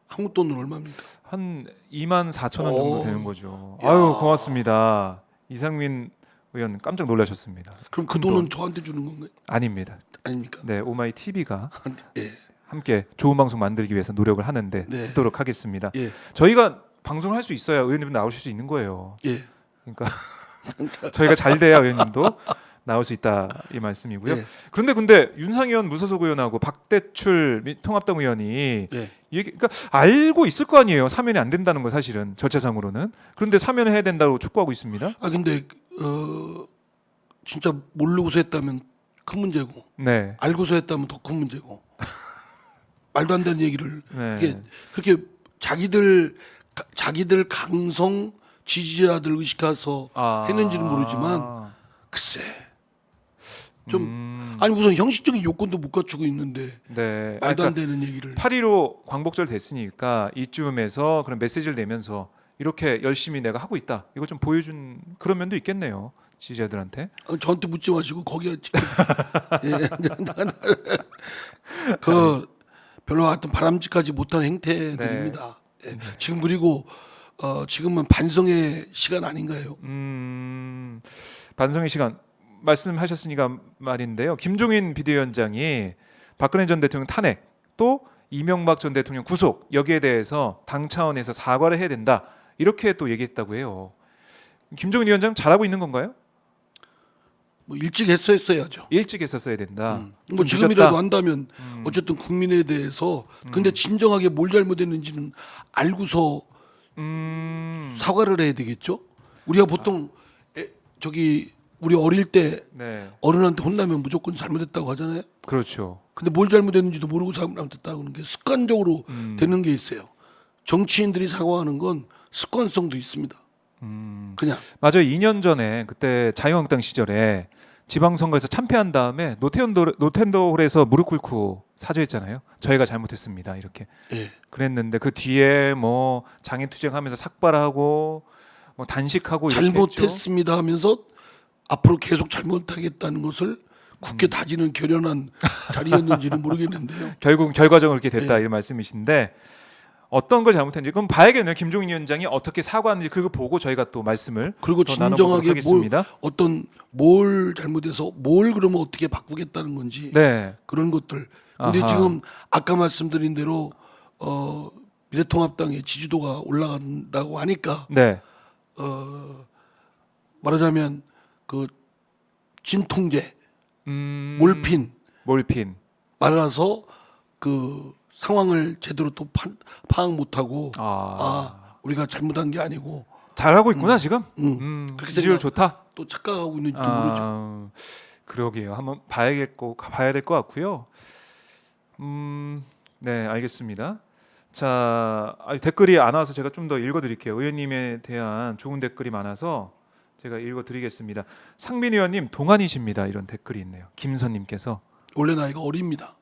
한국 돈으로 얼마입니까? 한 24,000원 정도 오. 되는 거죠. 야. 아유 고맙습니다. 이상민 의원 깜짝 놀라셨습니다. 그럼 그 큰 돈은 돈. 저한테 주는 건가요? 아닙니다. 아닙니까? 네, 오마이 TV가 예, 함께 좋은 방송 만들기 위해서 노력을 하는데 네. 쓰도록 하겠습니다. 예, 저희가 방송을 할 수 있어야 의원님도 나오실 수 있는 거예요. 예. 그러니까 저희가 잘 돼야 의원님도 나올 수 있다 이 말씀이고요. 예. 근데 윤상현 무소속 의원하고 박대출 통합당 의원이 예. 그러니까 알고 있을 거 아니에요. 사면이 안 된다는 거 사실은 절차상으로는. 그런데 사면을 해야 된다고 촉구하고 있습니다. 아 근데 진짜 모르고서 했다면 큰 문제고 네. 알고서 했다면 더 큰 문제고 말도 안 되는 얘기를 네. 이게 그렇게 자기들 강성 지지자들 의식해서 했는지는 모르지만 글쎄 좀 아니 우선 형식적인 요건도 못 갖추고 있는데 네. 말도 안 되는 얘기를 8.15 광복절 됐으니까 이쯤에서 그런 메시지를 내면서 이렇게 열심히 내가 하고 있다. 이거 좀 보여준 그런 면도 있겠네요. 지지자들한테. 저한테 묻지 마시고 거기에 직접 예. 그 별로 하여튼 바람직하지 못한 행태들입니다. 예. 지금 그리고 지금은 반성의 시간 아닌가요? 반성의 시간 말씀하셨으니까 말인데요. 김종인 비대위원장이 박근혜 전 대통령 탄핵 또 이명박 전 대통령 구속 여기에 대해서 당 차원에서 사과를 해야 된다. 이렇게 또 얘기했다고 해요. 김종인 위원장 잘하고 있는 건가요? 뭐 일찍 했어야죠. 일찍 했었어야 된다. 뭐 좀 지금이라도 늦었다. 한다면 어쨌든 국민에 대해서 근데 진정하게 뭘 잘못했는지는 알고서 사과를 해야 되겠죠. 우리가 보통 우리 어릴 때 네, 어른한테 혼나면 무조건 잘못했다고 하잖아요. 그렇죠. 근데 뭘 잘못했는지도 모르고 잘못했다고 하는 게 습관적으로 되는 게 있어요. 정치인들이 사과하는 건 습관성도 있습니다. 그냥 맞아요. 2년 전에 그때 자유한국당 시절에 지방선거에서 참패한 다음에 노텐도홀에서 무릎 꿇고 사죄했잖아요. 저희가 잘못했습니다. 이렇게 예. 그랬는데 그 뒤에 뭐 장애투쟁하면서 삭발하고 뭐 단식하고 이렇게 했죠. 잘못했습니다 하면서 앞으로 계속 잘못하겠다는 것을 굳게 다지는 결연한 자리였는지는 모르겠는데요. 결국 결과적으로 그렇게 됐다 예. 이런 말씀이신데 어떤 걸 잘못했는지 그럼 봐야겠네요. 김종인 위원장이 어떻게 사과하는지 그거 보고 저희가 또 말씀을 그리고 더 나눠보도록 진정하게 하겠습니다. 뭘 잘못해서 뭘 그러면 어떻게 바꾸겠다는 건지 네. 그런 것들. 근데 아하. 지금 아까 말씀드린 대로 미래통합당의 지지도가 올라간다고 하니까 네. 말하자면 그 진통제, 몰핀 말아서 그 상황을 제대로 또 파악 못하고 우리가 잘못한 게 아니고 잘하고 있구나 지금. 그렇게 지지율 좋다. 또 착각하고 있는지도 모르죠. 그러게요. 한번 봐야 될 것 같고요. 네, 알겠습니다. 자, 댓글이 안 와서 제가 좀 더 읽어드릴게요. 의원님에 대한 좋은 댓글이 많아서 제가 읽어드리겠습니다. 상민 의원님 동안이십니다. 이런 댓글이 있네요. 김선님께서 원래 나이가 어립니다.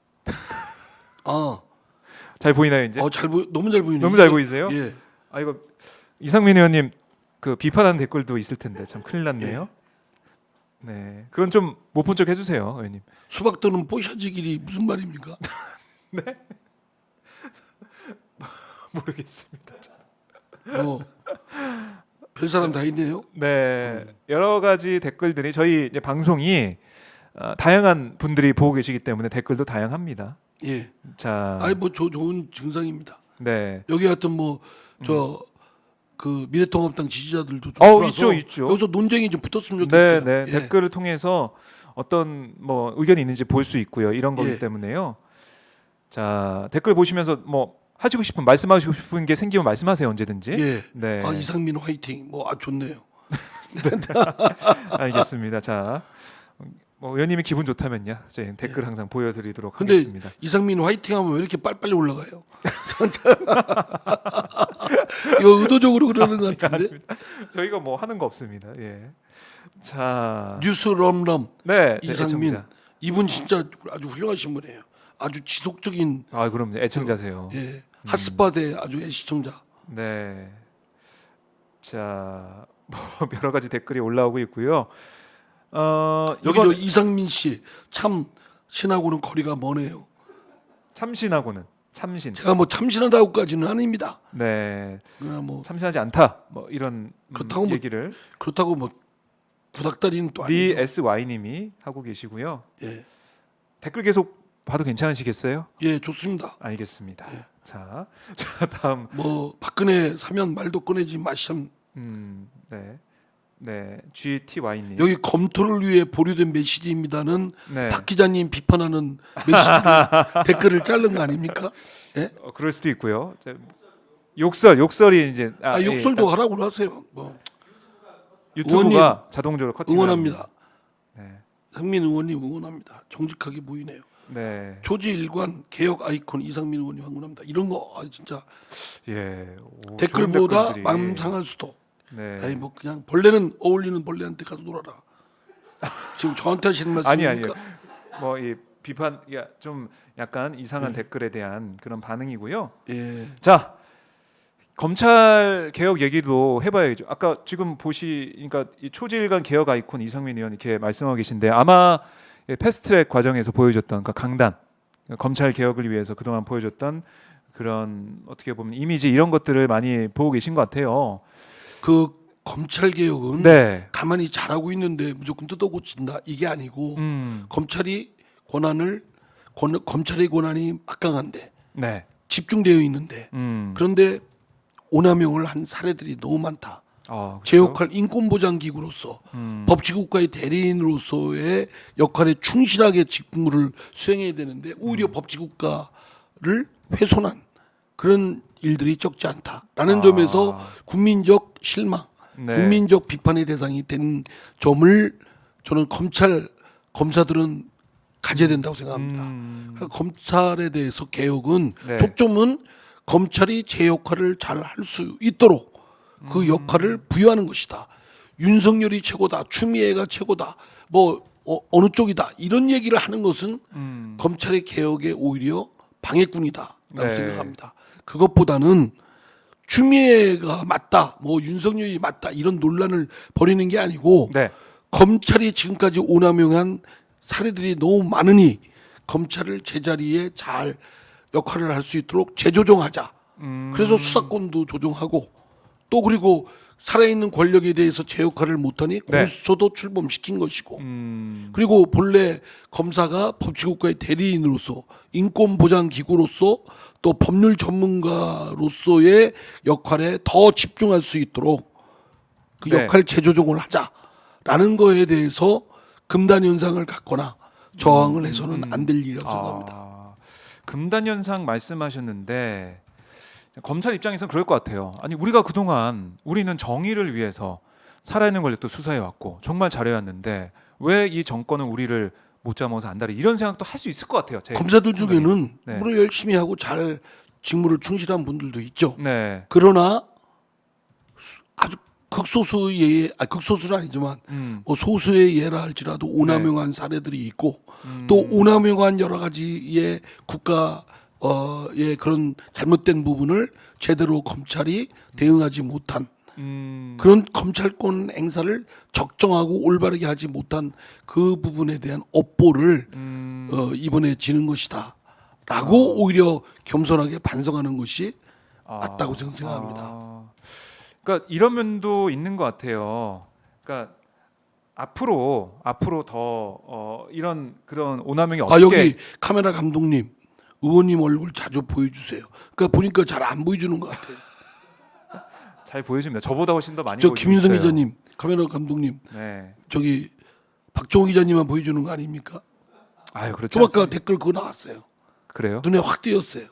잘 보이나요 이제? 너무 잘 보이네요. 너무 잘 보이세요? 예. 이거 이상민 의원님 그 비판하는 댓글도 있을 텐데 참 큰일 났네요. 네, 그건 좀 못 본 척 해주세요, 의원님. 수박 또는 뽀샤지길이 무슨 말입니까? 모르겠습니다. 별 사람 다 있네요. 네, 여러 가지 댓글들이 저희 이제 방송이 다양한 분들이 보고 계시기 때문에 댓글도 다양합니다. 예. 자, 아이 뭐 좋은 증상입니다. 네, 여기 하여튼 뭐 그 미래통합당 지지자들도 좀 들어와서 있죠. 여기서 논쟁이 좀 붙었으면 네, 좋겠어요. 네, 예. 댓글을 통해서 어떤 뭐 의견이 있는지 볼 수 있고요. 이런 거기 예. 때문에요. 자, 댓글 보시면서 뭐 하시고 싶은 말씀하시고 싶은 게 생기면 말씀하세요, 언제든지. 예. 네, 아 이상민 화이팅. 뭐 좋네요. 알겠습니다. 자, 뭐 의원님이 기분 좋다면요, 저희 댓글 항상 보여드리도록 근데 하겠습니다. 이상민 화이팅하면 왜 이렇게 빨리빨리 올라가요? 이거 의도적으로 그러는 것 같은데. 저희가 뭐 하는 거 없습니다. 예. 자, 뉴스 럼럼 네, 이상민 애청자. 이분 진짜 아주 훌륭하신 분이에요. 아주 지속적인 아, 그럼 애청자세요. 예 핫스팟의 아주 애시청자. 네. 자, 뭐 여러 가지 댓글이 올라오고 있고요. 여기 이번 저 이상민 씨 참 신하고는 거리가 머네요. 참신하고는 참신. 제가 뭐 참신하다고까지는 아닙니다. 네, 그러나 뭐 참신하지 않다. 뭐 이런 그렇다고 뭐 얘기를 그렇다고 뭐 구닥다리는 또 리 아니고. SY님이 하고 계시고요. 예, 댓글 계속 봐도 괜찮으시겠어요? 예 좋습니다. 알겠습니다. 예. 자, 다음. 뭐 박근혜 사면 말도 꺼내지 마시참. 네, 네, GTY님. 여기 검토를 위해 보류된 메시지입니다는 네. 박 기자님 비판하는 메시지를 댓글을 자른 거 아닙니까? 예? 그럴 수도 있고요. 자, 욕설이 이제 욕설도 예, 하라고 하세요. 뭐 유튜브가 자동적으로 커팅을 응원합니다. 합니다. 네, 상민 의원님 응원합니다. 정직하게 보이네요. 네, 조지일관 개혁 아이콘 이상민 의원님 응원합니다. 이런 거 진짜 예. 오, 댓글보다 좋은 댓글들이. 마음 상할 수도. 네. 아이 뭐 그냥 벌레는 어울리는 벌레한테 가서 놀아라. 지금 저한테 하시는 말씀입니까? 아니요. 뭐 이 비판, 좀 약간 이상한 댓글에 대한 그런 반응이고요. 예. 자, 검찰 개혁 얘기도 해봐야죠. 아까 지금 보시니까 이 초지일관 개혁 아이콘 이상민 의원 이렇게 말씀하고 계신데 아마 패스트트랙 과정에서 보여줬던 그 강단, 검찰 개혁을 위해서 그동안 보여줬던 그런 어떻게 보면 이미지 이런 것들을 많이 보고 계신 것 같아요. 그 검찰 개혁은 네. 가만히 잘하고 있는데 무조건 뜯어고친다 이게 아니고 검찰이 검찰의 권한이 막강한데 네. 집중되어 있는데 그런데 오남용을 한 사례들이 너무 많다. 그렇죠? 제 역할 인권보장기구로서 법치국가의 대리인으로서의 역할에 충실하게 직무를 수행해야 되는데 오히려 법치국가를 훼손한 그런 일들이 적지 않다라는 점에서 국민적 실망, 네. 국민적 비판의 대상이 된 점을 저는 검사들은 가져야 된다고 생각합니다. 그러니까 검찰에 대해서 개혁은 네. 초점은 검찰이 제 역할을 잘 할 수 있도록 그 역할을 부여하는 것이다. 윤석열이 최고다, 추미애가 최고다, 뭐 어느 쪽이다 이런 얘기를 하는 것은 검찰의 개혁에 오히려 방해꾼이다라고 네. 생각합니다. 그것보다는 추미애가 맞다, 뭐 윤석열이 맞다 이런 논란을 벌이는 게 아니고 네. 검찰이 지금까지 오남용한 사례들이 너무 많으니 검찰을 제자리에 잘 역할을 할 수 있도록 재조정하자. 그래서 수사권도 조정하고 또 그리고 살아있는 권력에 대해서 제 역할을 못하니 네. 공수처도 출범시킨 것이고 그리고 본래 검사가 법치국가의 대리인으로서 인권보장기구로서 또 법률 전문가로서의 역할에 더 집중할 수 있도록 그 네. 역할 재조정을 하자라는 거에 대해서 금단 현상을 갖거나 저항을 해서는 안 될 일이라고 생각합니다. 금단 현상 말씀하셨는데 검찰 입장에서는 그럴 것 같아요. 아니 우리가 그동안 우리는 정의를 위해서 살아있는 권력도 수사해 왔고 정말 잘해왔는데 왜 이 정권은 우리를 못 잡아서 안달이 이런 생각도 할 수 있을 것 같아요. 제 검사들 생각에는. 중에는 네. 물론 열심히 하고 잘 직무를 충실한 분들도 있죠. 네. 그러나 아주 극소수는 아니지만 뭐 소수의 예라 할지라도 오남용한 사례들이 있고 또 오남용한 여러 가지의 국가의 그런 잘못된 부분을 제대로 검찰이 대응하지 못한 그런 검찰권 행사를 적정하고 올바르게 하지 못한 그 부분에 대한 업보를 이번에 지는 것이다라고 오히려 겸손하게 반성하는 것이 맞다고 저는 생각합니다. 그러니까 이런 면도 있는 것 같아요. 그러니까 앞으로 더 이런 그런 오남용이 없게. 여기 카메라 감독님, 의원님 얼굴 자주 보여주세요. 그러니까 보니까 잘 안 보여주는 것 같아요. 잘 보여줍니다. 저보다 훨씬 더 많이 저 보여주고 김인성 있어요. 기자님, 카메라 감독님, 네. 저기 박정호 기자님만 보여주는 거 아닙니까? 아유 그렇지 좀 아까 않습니다. 댓글 그거 나왔어요. 그래요? 눈에 확 띄었어요.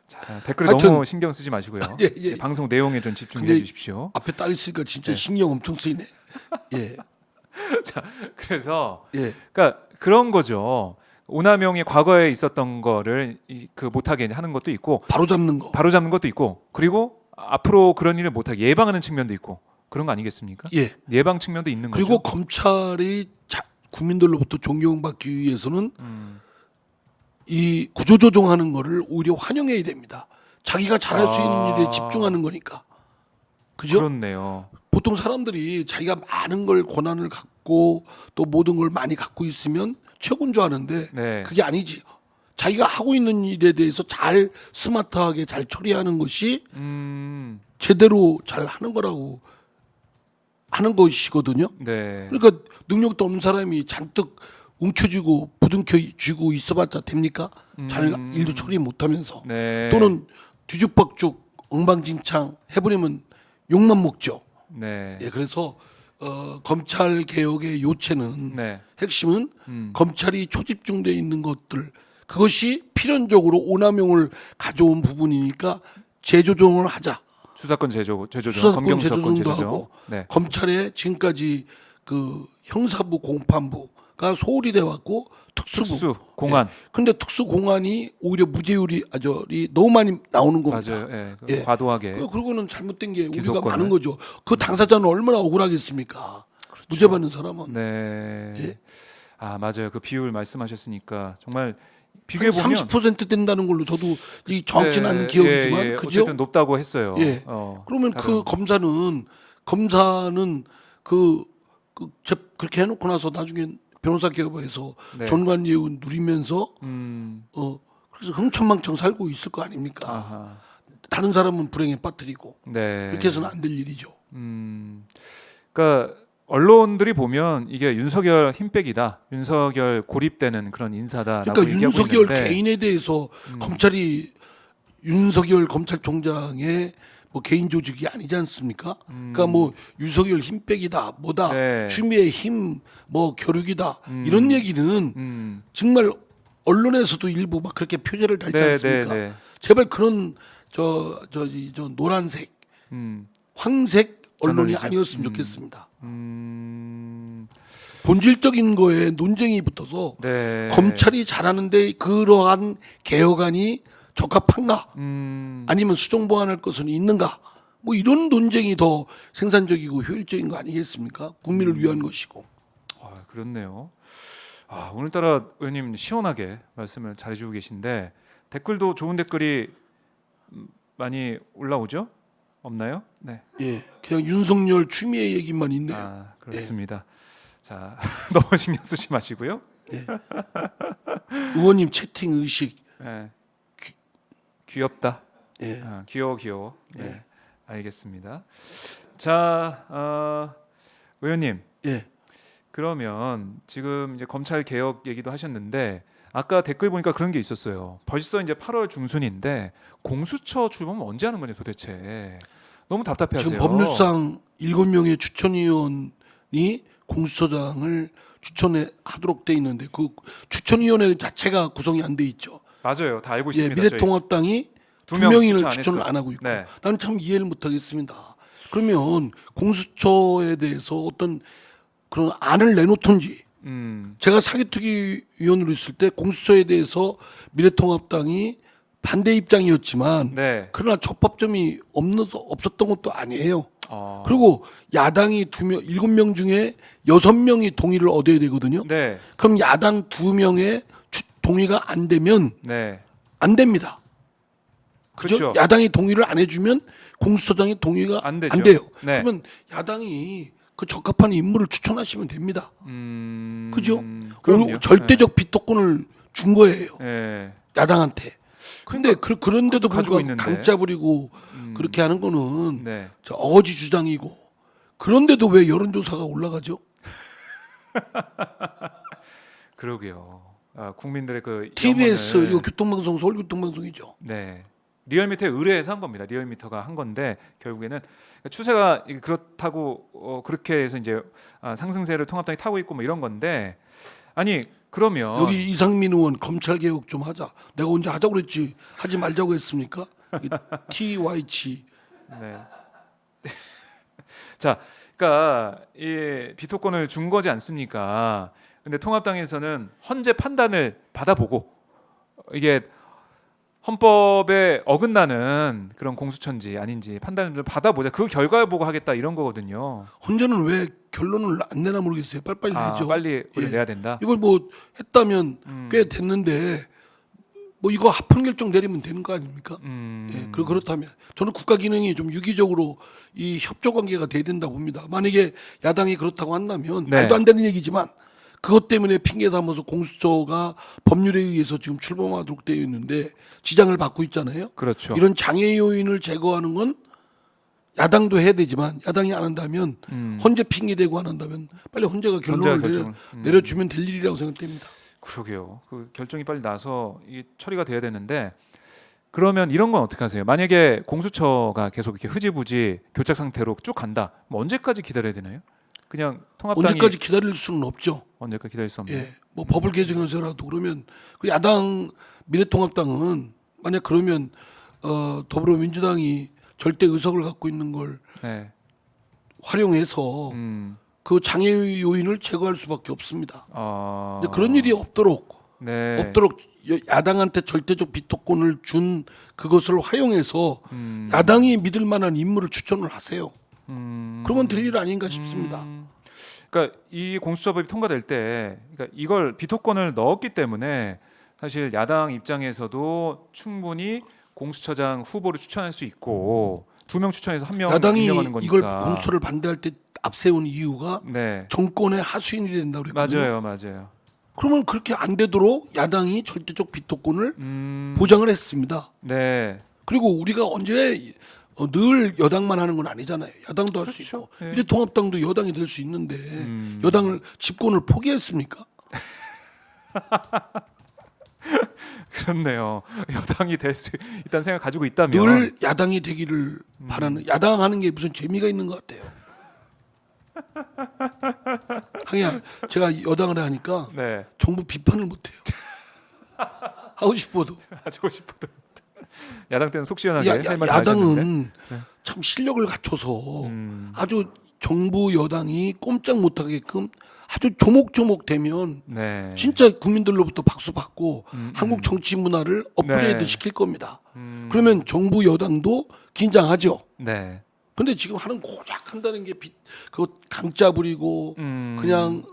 자, 댓글 하여튼- 너무 신경 쓰지 마시고요. 예. 방송 내용에 좀 집중해 근데 주십시오. 앞에 딱 있으니까 진짜 신경 엄청 쓰이네. 예, 자, 그래서 예. 그러니까 그런 거죠. 오남용이 과거에 있었던 거를 그 못하게 하는 것도 있고 바로 잡는 거. 바로 잡는 것도 있고 그리고 앞으로 그런 일을 못하게 예방하는 측면도 있고 그런 거 아니겠습니까? 예. 예방 측면도 있는 그리고 거죠. 검찰이 국민들로부터 존경받기 위해서는 이 구조조정하는 거를 오히려 환영해야 됩니다. 자기가 잘할 수 있는 일에 집중하는 거니까. 그죠? 그렇네요. 보통 사람들이 자기가 많은 걸 권한을 갖고 또 모든 걸 많이 갖고 있으면 최고인 줄 아는데 네. 그게 아니지. 자기가 하고 있는 일에 대해서 잘 스마트하게 잘 처리하는 것이 제대로 잘 하는 거라고 하는 것이거든요. 네. 그러니까 능력도 없는 사람이 잔뜩 움켜쥐고 부둥켜쥐고 있어봤자 됩니까? 잘 일도 처리 못하면서 네. 또는 뒤죽박죽 엉망진창 해버리면 욕만 먹죠. 네. 예, 그래서 검찰 개혁의 요체는 네. 핵심은 검찰이 초집중돼 있는 것들 그것이 필연적으로 오남용을 가져온 부분이니까 재조정을 하자. 수사권 재조정, 수사권 검경 수사권 재조정도 재조정. 하고 네. 검찰의 지금까지 그 형사부 공판부가 소홀히 돼 왔고 특수부 특수 공안 근데 특수 공안이 오히려 무죄율이 너무 많이 나오는 겁니다. 맞아요. 예. 그 예. 과도하게. 그러고는 잘못된 게 우리가 기소권을. 많은 거죠. 그 당사자는 얼마나 억울하겠습니까? 무죄 받는 사람은. 네. 예? 아 맞아요. 그 비율 말씀하셨으니까 정말 비교해 보면 30% 된다는 걸로 저도 이 정확치는 않은 기억이지만 그죠? 어쨌든 높다고 했어요. 예. 그러면 그 검사는 그렇게 해놓고 나서 나중에 변호사 개업해서 네. 전관 예우 누리면서 그래서 흥청망청 살고 있을 거 아닙니까? 아하. 다른 사람은 불행에 빠뜨리고 네. 그렇게 해서는 안 될 일이죠. 그러니까 언론들이 보면 이게 윤석열 힘빼기다, 윤석열 고립되는 그런 인사다라고 그러니까 얘기하고 윤석열 있는데 개인에 대해서 검찰이 윤석열 검찰총장의 뭐 개인 조직이 아니지 않습니까? 그러니까 뭐 윤석열 힘빼기다, 뭐다, 네. 추미애 힘, 뭐 겨루기다 이런 얘기는 정말 언론에서도 일부 막 그렇게 표절을 달지 네, 않습니까? 네, 네. 제발 그런 저 노란색, 황색 언론이 저널리즘? 아니었으면 좋겠습니다. 본질적인 거에 논쟁이 붙어서 네. 검찰이 잘하는데 그러한 개혁안이 적합한가? 아니면 수정보완할 것은 있는가? 뭐 이런 논쟁이 더 생산적이고 효율적인 거 아니겠습니까? 국민을 위한 것이고. 아, 그렇네요. 아, 오늘따라 의원님 시원하게 말씀을 잘해주고 계신데 댓글도 좋은 댓글이 많이 올라오죠? 없나요? 네. 예, 그냥 윤석열 추미애 얘기만 있네요. 아, 그렇습니다. 자, 너무 신경 쓰지 마시고요. 의원님 채팅 의식. 네. 귀엽다. 예. 아, 귀여워. 네. 알겠습니다. 자, 의원님. 예. 그러면 지금 이제 검찰 개혁 얘기도 하셨는데 아까 댓글 보니까 그런 게 있었어요. 벌써 이제 8월 중순인데 공수처 출범은 언제 하는 거냐 도대체. 너무 답답해하세요. 지금 법률상 7명의 추천위원이 공수처장을 추천하도록 돼 있는데 그 추천위원회 자체가 구성이 안 돼 있죠. 맞아요. 다 알고 예, 있습니다. 미래통합당이 두 두 명 명인을 추천 안 추천을 했어요. 안 하고 있고 네. 나는 참 이해를 못하겠습니다. 그러면 공수처에 대해서 어떤 그런 안을 내놓든지 제가 사기특위위원으로 있을 때 공수처에 대해서 미래통합당이 반대 입장이었지만 네. 그러나 접합점이 없었던 것도 아니에요. 어, 그리고 야당이 7명 중에 6명이 동의를 얻어야 되거든요. 네. 그럼 야당 2명의 동의가 안 되면 네. 안 됩니다. 그죠? 그렇죠. 야당이 동의를 안 해주면 공수처장의 동의가 안 되죠. 안 돼요. 네. 그러면 야당이 그 적합한 인물을 추천하시면 됩니다. 그죠? 그럼요. 절대적 비토권을 준 거예요. 네. 야당한테. 근데 그런데도 가지고 불구하고 있는데. 강짜 부리고 그렇게 하는 거는 네. 저 어거지 주장이고, 그런데도 왜 여론조사가 올라가죠? 그러게요. 국민들의 그 TBS 염원을- 이거 교통방송 서울교통방송이죠. 네. 리얼미터에 의뢰해서 한 겁니다. 리얼미터가 한 건데 결국에는 추세가 그렇다고 그렇게 해서 이제 상승세를 통합당이 타고 있고 뭐 이런 건데, 아니 그러면 여기 이상민 의원 검찰 개혁 좀 하자. 내가 언제 하자고 그랬지. 하지 말자고 했습니까? TY치. 네. 자, 그러니까 이 비토권을 준 거지 않습니까? 근데 통합당에서는 헌재 판단을 받아보고 이게 헌법에 어긋나는 그런 공수처인지 아닌지 판단을 받아보자. 그 결과를 보고 하겠다 이런 거거든요. 헌재는 왜 결론을 안 내나 모르겠어요. 빨리빨리 내죠. 빨리 우리 예. 내야 된다. 이걸 뭐 했다면 꽤 됐는데 뭐 이거 합헌 결정 내리면 되는 거 아닙니까? 예, 그렇다면 저는 국가 기능이 좀 유기적으로 이 협조 관계가 돼야 된다 봅니다. 만약에 야당이 그렇다고 한다면 네. 말도 안 되는 얘기지만 그것 때문에 핑계 삼아서 공수처가 법률에 의해서 지금 출범하도록 되어 있는데 지장을 받고 있잖아요. 그렇죠. 이런 장애 요인을 제거하는 건 야당도 해야 되지만 야당이 안 한다면 헌재 핑계 대고 안 한다면 빨리 헌재가 결론을 결정을. 내려주면 될 일이라고 생각됩니다. 그러게요. 그 결정이 빨리 나서 이게 처리가 돼야 되는데, 그러면 이런 건 어떻게 하세요? 만약에 공수처가 계속 이렇게 흐지부지 교착 상태로 쭉 간다. 뭐 언제까지 기다려야 되나요? 그냥 통합당이 언제까지 기다릴 수는 없죠. 언제까지 기다릴 수 없나요? 예, 뭐 법을 개정해서라도 그러면 그 야당 미래통합당은 만약 그러면 더불어민주당이 절대 의석을 갖고 있는 걸 네. 활용해서 그 장애 요인을 제거할 수밖에 없습니다. 근데 그런 일이 없도록 네. 야당한테 절대적 비토권을 준 그것을 활용해서 야당이 믿을 만한 인물을 추천을 하세요. 그러면 될 일 아닌가 싶습니다. 그러니까 이 공수처법이 통과될 때, 그러니까 이걸 비토권을 넣었기 때문에 사실 야당 입장에서도 충분히 공수처장 후보를 추천할 수 있고 2명 추천해서 1명 야당이 임명하는 거니까. 이걸 공수처를 반대할 때 앞세운 이유가 네. 정권의 하수인이 된다고 그랬거든요. 맞아요. 그러면 그렇게 안 되도록 야당이 절대적 비토권을 음, 보장을 했습니다. 네. 그리고 우리가 언제 늘 여당만 하는 건 아니잖아요. 야당도 할 수 그렇죠. 있고 네. 미래통합당도 여당이 될 수 있는데 여당을 집권을 포기했습니까? 그렇네요. 여당이 될 수 있다는 생각 가지고 있다면 늘 야당이 되기를 바라는, 야당하는 게 무슨 재미가 있는 것 같아요. 하긴 제가 여당을 하니까 네. 정부 비판을 못해요. 하고 싶어도. 하고 싶어도 야당 때는 속 시원하게 할 말 다 하셨는데. 야당은 참 실력을 갖춰서 아주 정부 여당이 꼼짝 못하게끔 아주 조목조목 되면 네. 진짜 국민들로부터 박수 받고 한국 정치 문화를 업그레이드 네. 시킬 겁니다. 그러면 정부 여당도 긴장하죠. 네. 근데 지금 하는 고작 한다는 게 그거 강짜 부리고 그냥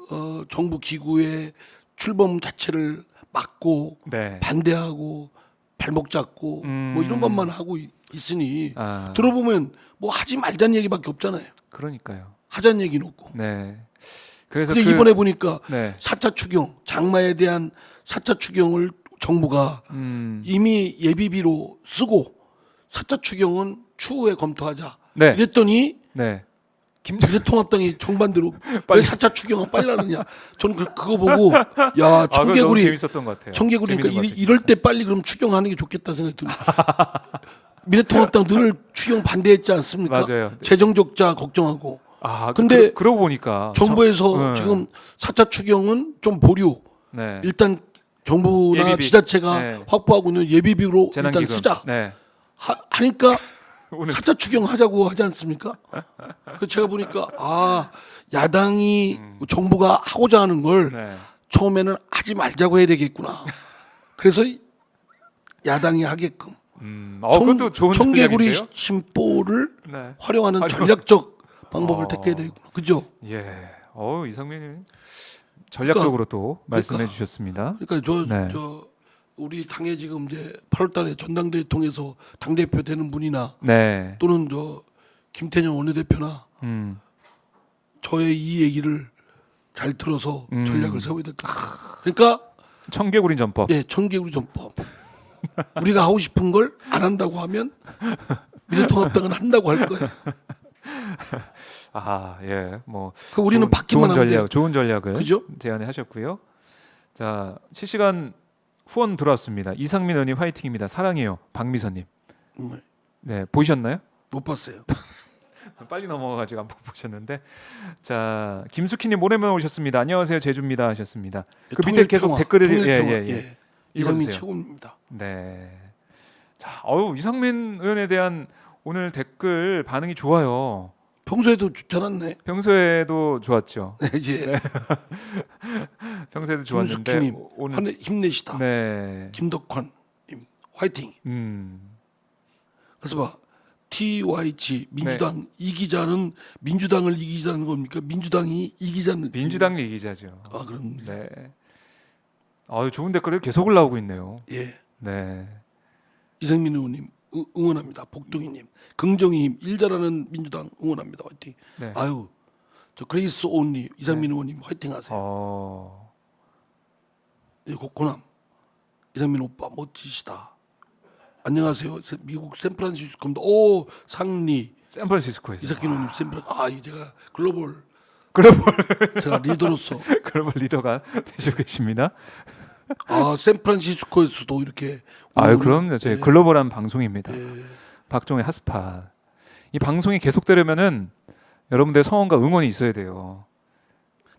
정부 기구의 출범 자체를 막고 네. 반대하고 발목 잡고 뭐 이런 것만 하고 있으니 들어보면 뭐 하지 말자는 얘기밖에 없잖아요. 그러니까요. 하자는 얘기는 없고. 네. 그래서 근데 이번에 보니까 네. 4차 추경, 장마에 대한 4차 추경을 정부가 이미 예비비로 쓰고 4차 추경은 추후에 검토하자. 네. 이랬더니 네. 미래통합당이 정반대로 빨리. 왜 4차 추경은 빨리 하느냐. 저는 그거 보고 야 그거 너무 청개구리 재밌었던 것 같아요. 청개구리니까 재밌는 것 같아요, 이럴 때 빨리 그럼 추경하는 게 좋겠다 생각이 듭니다. 미래통합당 늘 추경 반대했지 않습니까? 맞아요. 재정 적자 걱정하고. 근데 근데 그러고 보니까 정부에서 네. 지금 4차 추경은 좀 보류. 네. 일단 정부나 예비비. 지자체가 네. 확보하고 있는 예비비로 재난기금. 일단 쓰자. 네. 하니까 오늘 4차 추경 하자고 하지 않습니까? 그래서 제가 보니까 야당이 정부가 하고자 하는 걸 네. 처음에는 하지 말자고 해야 되겠구나. 그래서 야당이 하게끔 그것도 좋은 청개구리 전략인데요? 심보를 네. 활용하는 전략적 방법을 택해야 되겠구나. 그죠? 예. 이상민이 전략적으로 또 말씀해 그러니까. 주셨습니다. 그러니까 네. 저 우리 당에 지금 이제 8월달에 전당대회 통해서 당 대표 되는 분이나 네. 또는 저 김태년 원내대표나 음. 저의 이 얘기를 잘 들어서 음. 전략을 세워야 될 것 같아요. 그러니까 청개구리 전법. 예, 청개구리 전법. 우리가 하고 싶은 걸 안 한다고 하면 미래통합당은 한다고 할 거예요. 아, 예. 뭐 그러니까 우리는 받기만 하면 돼요. 좋은 전략을 그죠? 제안하셨고요. 자, 실시간 후원 들어왔습니다. 이상민 의원님 화이팅입니다. 사랑해요. 박미선님. 네, 보셨나요? 못 봤어요. 빨리 넘어가가지고 안 보셨는데. 자, 김수키님 오랜만에 오셨습니다. 안녕하세요, 제주입니다 하셨습니다. 그 밑에 계속 댓글을 이상민 읽어주세요. 최고입니다. 네. 자, 이상민 의원에 대한 오늘 댓글 반응이 좋아요. 평소에도 좋지 않았네. 평소에도 좋았죠. 이제 평소에도 좋았는데 김숙희님 오늘 힘내시다. 네. 김덕환님 화이팅. 그래서 봐 TYG 민주당 네. 이기자는 민주당을 이기자는 겁니까? 민주당이 이기자는 민주당 얘기자죠. 아 그럼 네. 좋은 댓글이 계속 올라오고 있네요. 예 네. 이상민 의원님 응원합니다. 복동희님 긍정의 힘 일자라는 민주당 응원합니다. 화이팅. 네. 아유 저 그레이스 온리 이상민 의원님 화이팅하세요. 예, 고코남 이상민 오빠 멋지시다. 안녕하세요. 미국 샌프란시스코입니다. 오 상리 샌프란시스코에서. 이삭희 의원님 샌프란 제가 글로벌 글로벌 제가 리더로서 글로벌 리더가 되시고 계십니다. 샌프란시스코에서도 이렇게 그럼요. 저희 글로벌한 방송입니다. 박종의 핫스팟. 이 방송이 계속되려면은 여러분들의 성원과 응원이 있어야 돼요.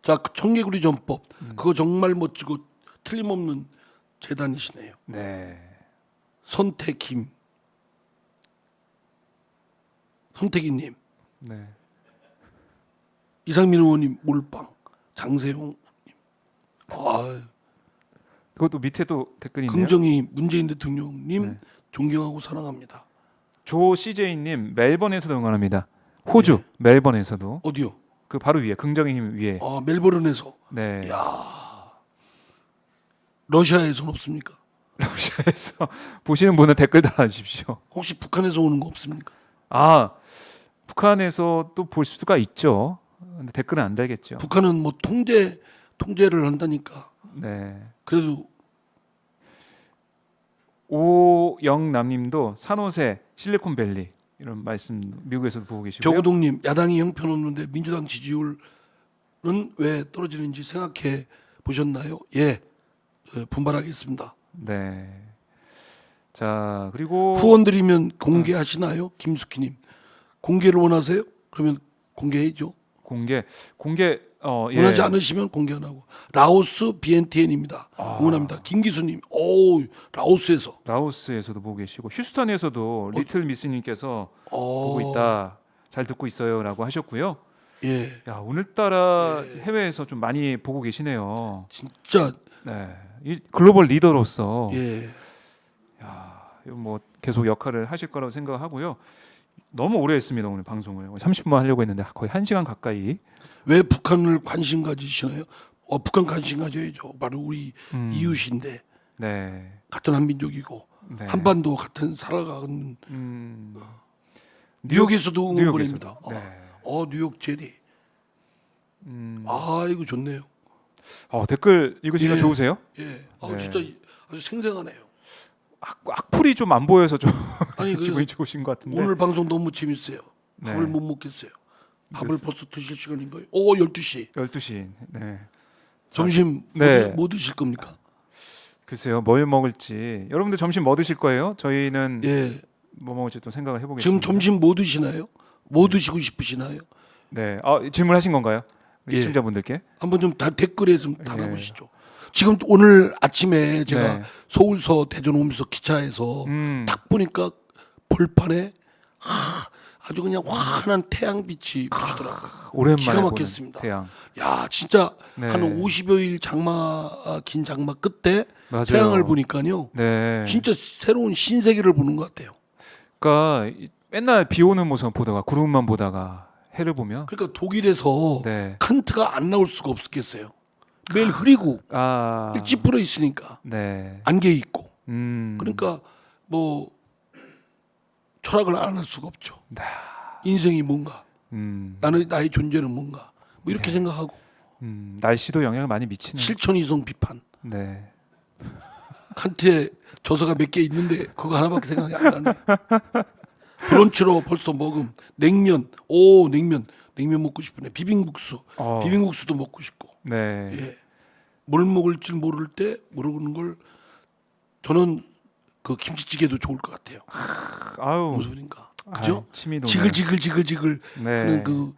자, 그 청개구리 전법 그거 정말 멋지고 틀림없는 재단이시네요. 네. 선택이님, 네. 이상민 의원님 몰빵, 장세용님, 그것도 밑에도 댓글이 있네요. 긍정이 문재인 대통령님 네. 존경하고 사랑합니다. 조 CJ님 멜번에서도 응원합니다. 호주 멜번에서도 어디요? 그 바로 위에 긍정의 힘 위에. 멜버른에서. 네. 러시아에서는 없습니까? 러시아에서 보시는 분은 댓글 달아주십시오. 혹시 북한에서 오는 거 없습니까? 북한에서 또 볼 수가 있죠. 근데 댓글은 안 달겠죠. 북한은 뭐 통제를 한다니까. 네. 그래도 오영남님도 산호세, 실리콘밸리 이런 말씀 미국에서도 보고 계시고요. 조우동님 야당이 형편없는데 민주당 지지율은 왜 떨어지는지 생각해 보셨나요? 예, 분발하겠습니다. 네. 자 그리고 후원 드리면 공개하시나요? 김숙희님 공개를 원하세요? 그러면 공개해줘. 공개 예. 원하지 않으시면 공개 안 하고. 라오스 BNTN입니다. 응원합니다. 김기수님, 라오스에서도 보고 계시고 휴스턴에서도 리틀 미스님께서 보고 어, 있다, 잘 듣고 있어요라고 하셨고요. 예, 야 오늘따라 해외에서 좀 많이 보고 계시네요. 진짜 네, 이 글로벌 리더로서 예, 이거 뭐 계속 역할을 하실 거라고 생각하고요. 너무 오래 했습니다 오늘 방송을 30분 하려고 했는데 거의 1시간 가까이. 왜 북한을 관심 가지시나요? 북한 관심 가져야죠. 바로 우리 이웃인데 네. 같은 한민족이고 네. 한반도 같은 살아가는 음, 뉴욕에서도 응원 뉴욕에서도. 보냅니다. 네. 뉴욕 제리. 이거 좋네요. 댓글 읽으시기가 예. 좋으세요? 예, 네. 진짜 아주 생생하네요. 악플이 좀 안 보여서 좀 아니 기분이 그래서 좋으신 것 같은데. 오늘 방송 너무 재밌어요. 네. 밥을 못 먹겠어요. 밥을 벌써 드실 시간인가요? 12시. 12시. 네. 점심 네. 뭐 드실 겁니까? 글쎄요. 뭘 먹을지. 여러분들 점심 뭐 드실 거예요? 저희는 예. 뭐 먹을지 또 생각을 지금 해보겠습니다. 점심 뭐 드시나요? 뭐 드시고 싶으시나요? 네. 질문하신 건가요? 우리 예. 시청자분들께? 한번 좀 다 댓글에 좀 예. 달아보시죠. 지금 오늘 아침에 제가 네. 서울서 대전 오면서 기차에서 딱 보니까 벌판에 아주 그냥 환한 태양빛이 비추더라고요. 오랜만에 기가 보는 막혔습니다. 태양. 야 진짜 네. 한 50여일 긴 장마 끝에 맞아요. 태양을 보니까요. 네. 진짜 새로운 신세계를 보는 것 같아요. 그러니까 맨날 비 오는 모습 보다가 구름만 보다가 해를 보면 그러니까 독일에서 네. 칸트가 안 나올 수가 없었겠어요. 매일 흐리고 아, 찌푸려 있으니까 네. 안개 있고 음. 그러니까 뭐 철학을 안 할 수가 없죠. 네. 인생이 뭔가 음. 나의 존재는 뭔가 뭐 이렇게 생각하고 날씨도 영향을 많이 미치는. 실천이성 비판. 네. 칸트의 저서가 몇 개 있는데 그거 하나밖에 생각이 안 나네. 브런치로 벌써 먹음. 냉면. 오 냉면 먹고 싶네. 비빔국수. 어. 비빔국수도 먹고 싶고. 네. 예. 뭘 먹을지 모를 때 모르는 걸 저는 그 김치찌개도 좋을 것 같아요. 아우. 무슨 소린가. 그죠? 침이 도네. 지글지글 네. 그런 그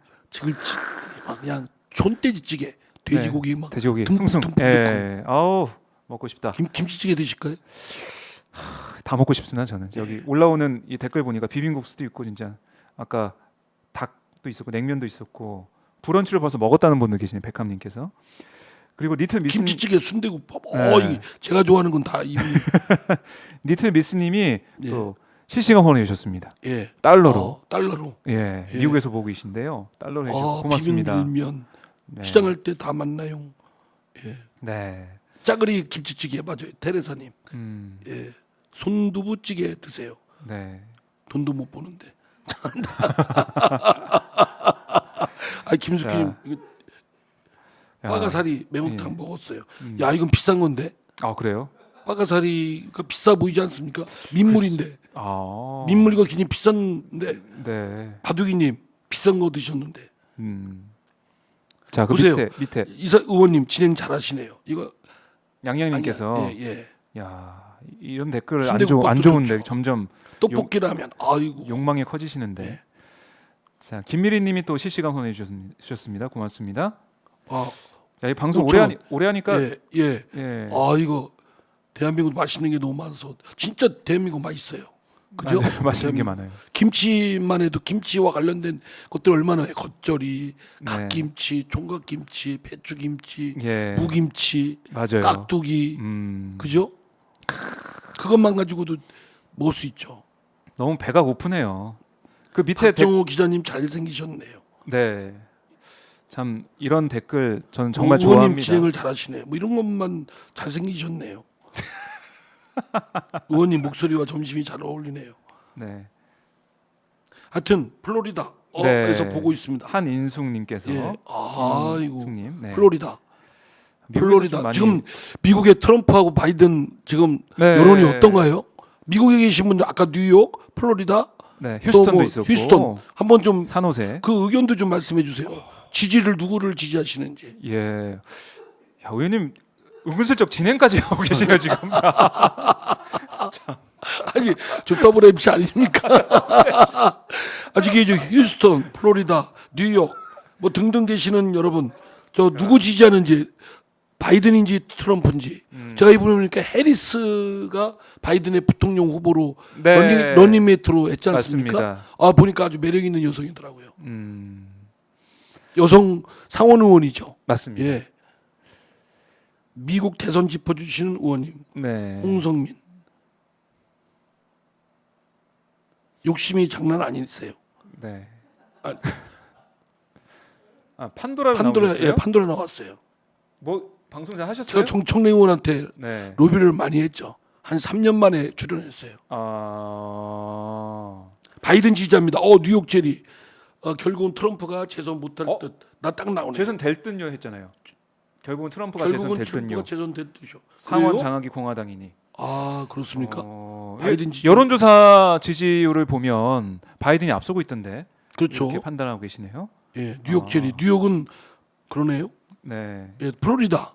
막 그냥 촌돼지찌개. 돼지고기 막 돼지고기 듬뿍 숭숭. 듬뿍 예. 아우 먹고 싶다. 김치찌개 드실까요? 다 먹고 싶습니다 저는. 여기 올라오는 이 댓글 보니까 비빔국수도 있고 진짜 아까 닭도 있었고 냉면도 있었고 브런치를 벌써 먹었다는 분도 계시네 백함님께서. 그리고 리틀 미스 김치찌개 순대국밥. 네. 이게 제가 좋아하는 건 다 이분. 리틀 미스님이 예. 또 실시간 후원해 주셨습니다. 예. 달러로. 달러로. 예. 예. 미국에서 보고 계신데요. 달러로 해주셔서 고맙습니다. 비빔면 네. 시장할 때 다 만나요. 예. 네. 짜그리 김치찌개 맞아요. 테레사님. 음. 예. 손두부찌개 드세요. 네. 돈도 못 버는데. 김숙희님 이거 야. 빠가사리 매운탕 예. 먹었어요. 야 이건 비싼 건데. 아 그래요? 빠가사리가 비싸 보이지 않습니까? 민물인데. 아. 민물 이거 굉장히 비싼데. 네. 바둑이님 비싼 거 드셨는데. 자, 그 보세요. 밑에 이사 의원님 진행 잘하시네요. 이거 양양님께서 예. 야 이런 댓글 안 순대국밥도 좋은데 좋죠. 점점 떡볶이라면 아이고. 욕망이 커지시는데. 네. 자, 김미리님이 또 실시간 후원해 주셨습니다. 고맙습니다. 아, 자, 이 방송 그렇죠. 오래 하니까 예. 예. 아 이거 대한민국 맛있는 게 너무 많아서 진짜 대한민국 맛있어요. 그죠? 맞아요. 맛있는 게 많아요. 김치만 해도 김치와 관련된 것들 얼마나 해. 겉절이, 네. 갓김치, 총각김치, 배추김치, 예. 무김치, 맞아요. 깍두기, 그죠? 그것만 가지고도 먹을 수 있죠. 너무 배가 고프네요. 그 밑에 박정호 기자님 잘생기셨네요. 네. 참 이런 댓글 저는 정말 의원님 좋아합니다. 진행을 잘하시네. 뭐 이런 것만 잘생기셨네요. 의원님 목소리와 점심이 잘 어울리네요. 네. 하여튼 플로리다 네. 에서 보고 있습니다. 한인숙님께서 예. 아이고 인숙님. 네. 플로리다. 미국에서 플로리다. 좀 많이- 지금 미국의 트럼프하고 바이든 지금 네. 여론이 어떤가요? 미국에 계신 분들 아까 뉴욕, 플로리다, 네, 또 휴스턴도 뭐 있었고 휴스턴 한번 좀 그 산호세. 의견도 좀 말씀해 주세요. 지지를 누구를 지지하시는지. 예. 야, 의원님 은근슬쩍 진행까지 하고 계시네요 지금. 아니 저 더블 MC 아닙니까? 아직 이제 휴스턴, 플로리다, 뉴욕 뭐 등등 계시는 여러분 저 누구 지지하는지 바이든인지 트럼프인지 제가 이번에 보니까 해리스가 바이든의 부통령 후보로 네. 러닝메이트로 했지 않습니까? 맞습니다. 아 보니까 아주 매력 있는 여성이더라고요. 음, 여성 상원 의원이죠. 맞습니다. 예. 미국 대선 짚어주시는 의원님 네. 홍성민 욕심이 장난 아니세요. 네. 아, 판도라로 판도라 나오셨어요? 예 판도라 나왔어요. 뭐 방송 잘 하셨어요? 제가 정청래 의원한테 네. 로비를 많이 했죠. 한 3년 만에 출연했어요. 아. 바이든 지지자입니다. 뉴욕 제리. 결국은 트럼프가 재선 못할 어? 듯. 나 딱 나오네. 재선 될 듯요 했잖아요. 결국은 트럼프가 재선 결국은 될 트럼프가 듯요. 재선 됐듯이요. 상원 그래요? 장악이 공화당이니. 아 그렇습니까? 바이든 바이든 지지- 여론조사 지지율을 보면 바이든이 앞서고 있던데. 그렇죠. 이렇게 판단하고 계시네요. 예, 뉴욕 제리. 뉴욕은 그러네요. 네. 예, 플로리다,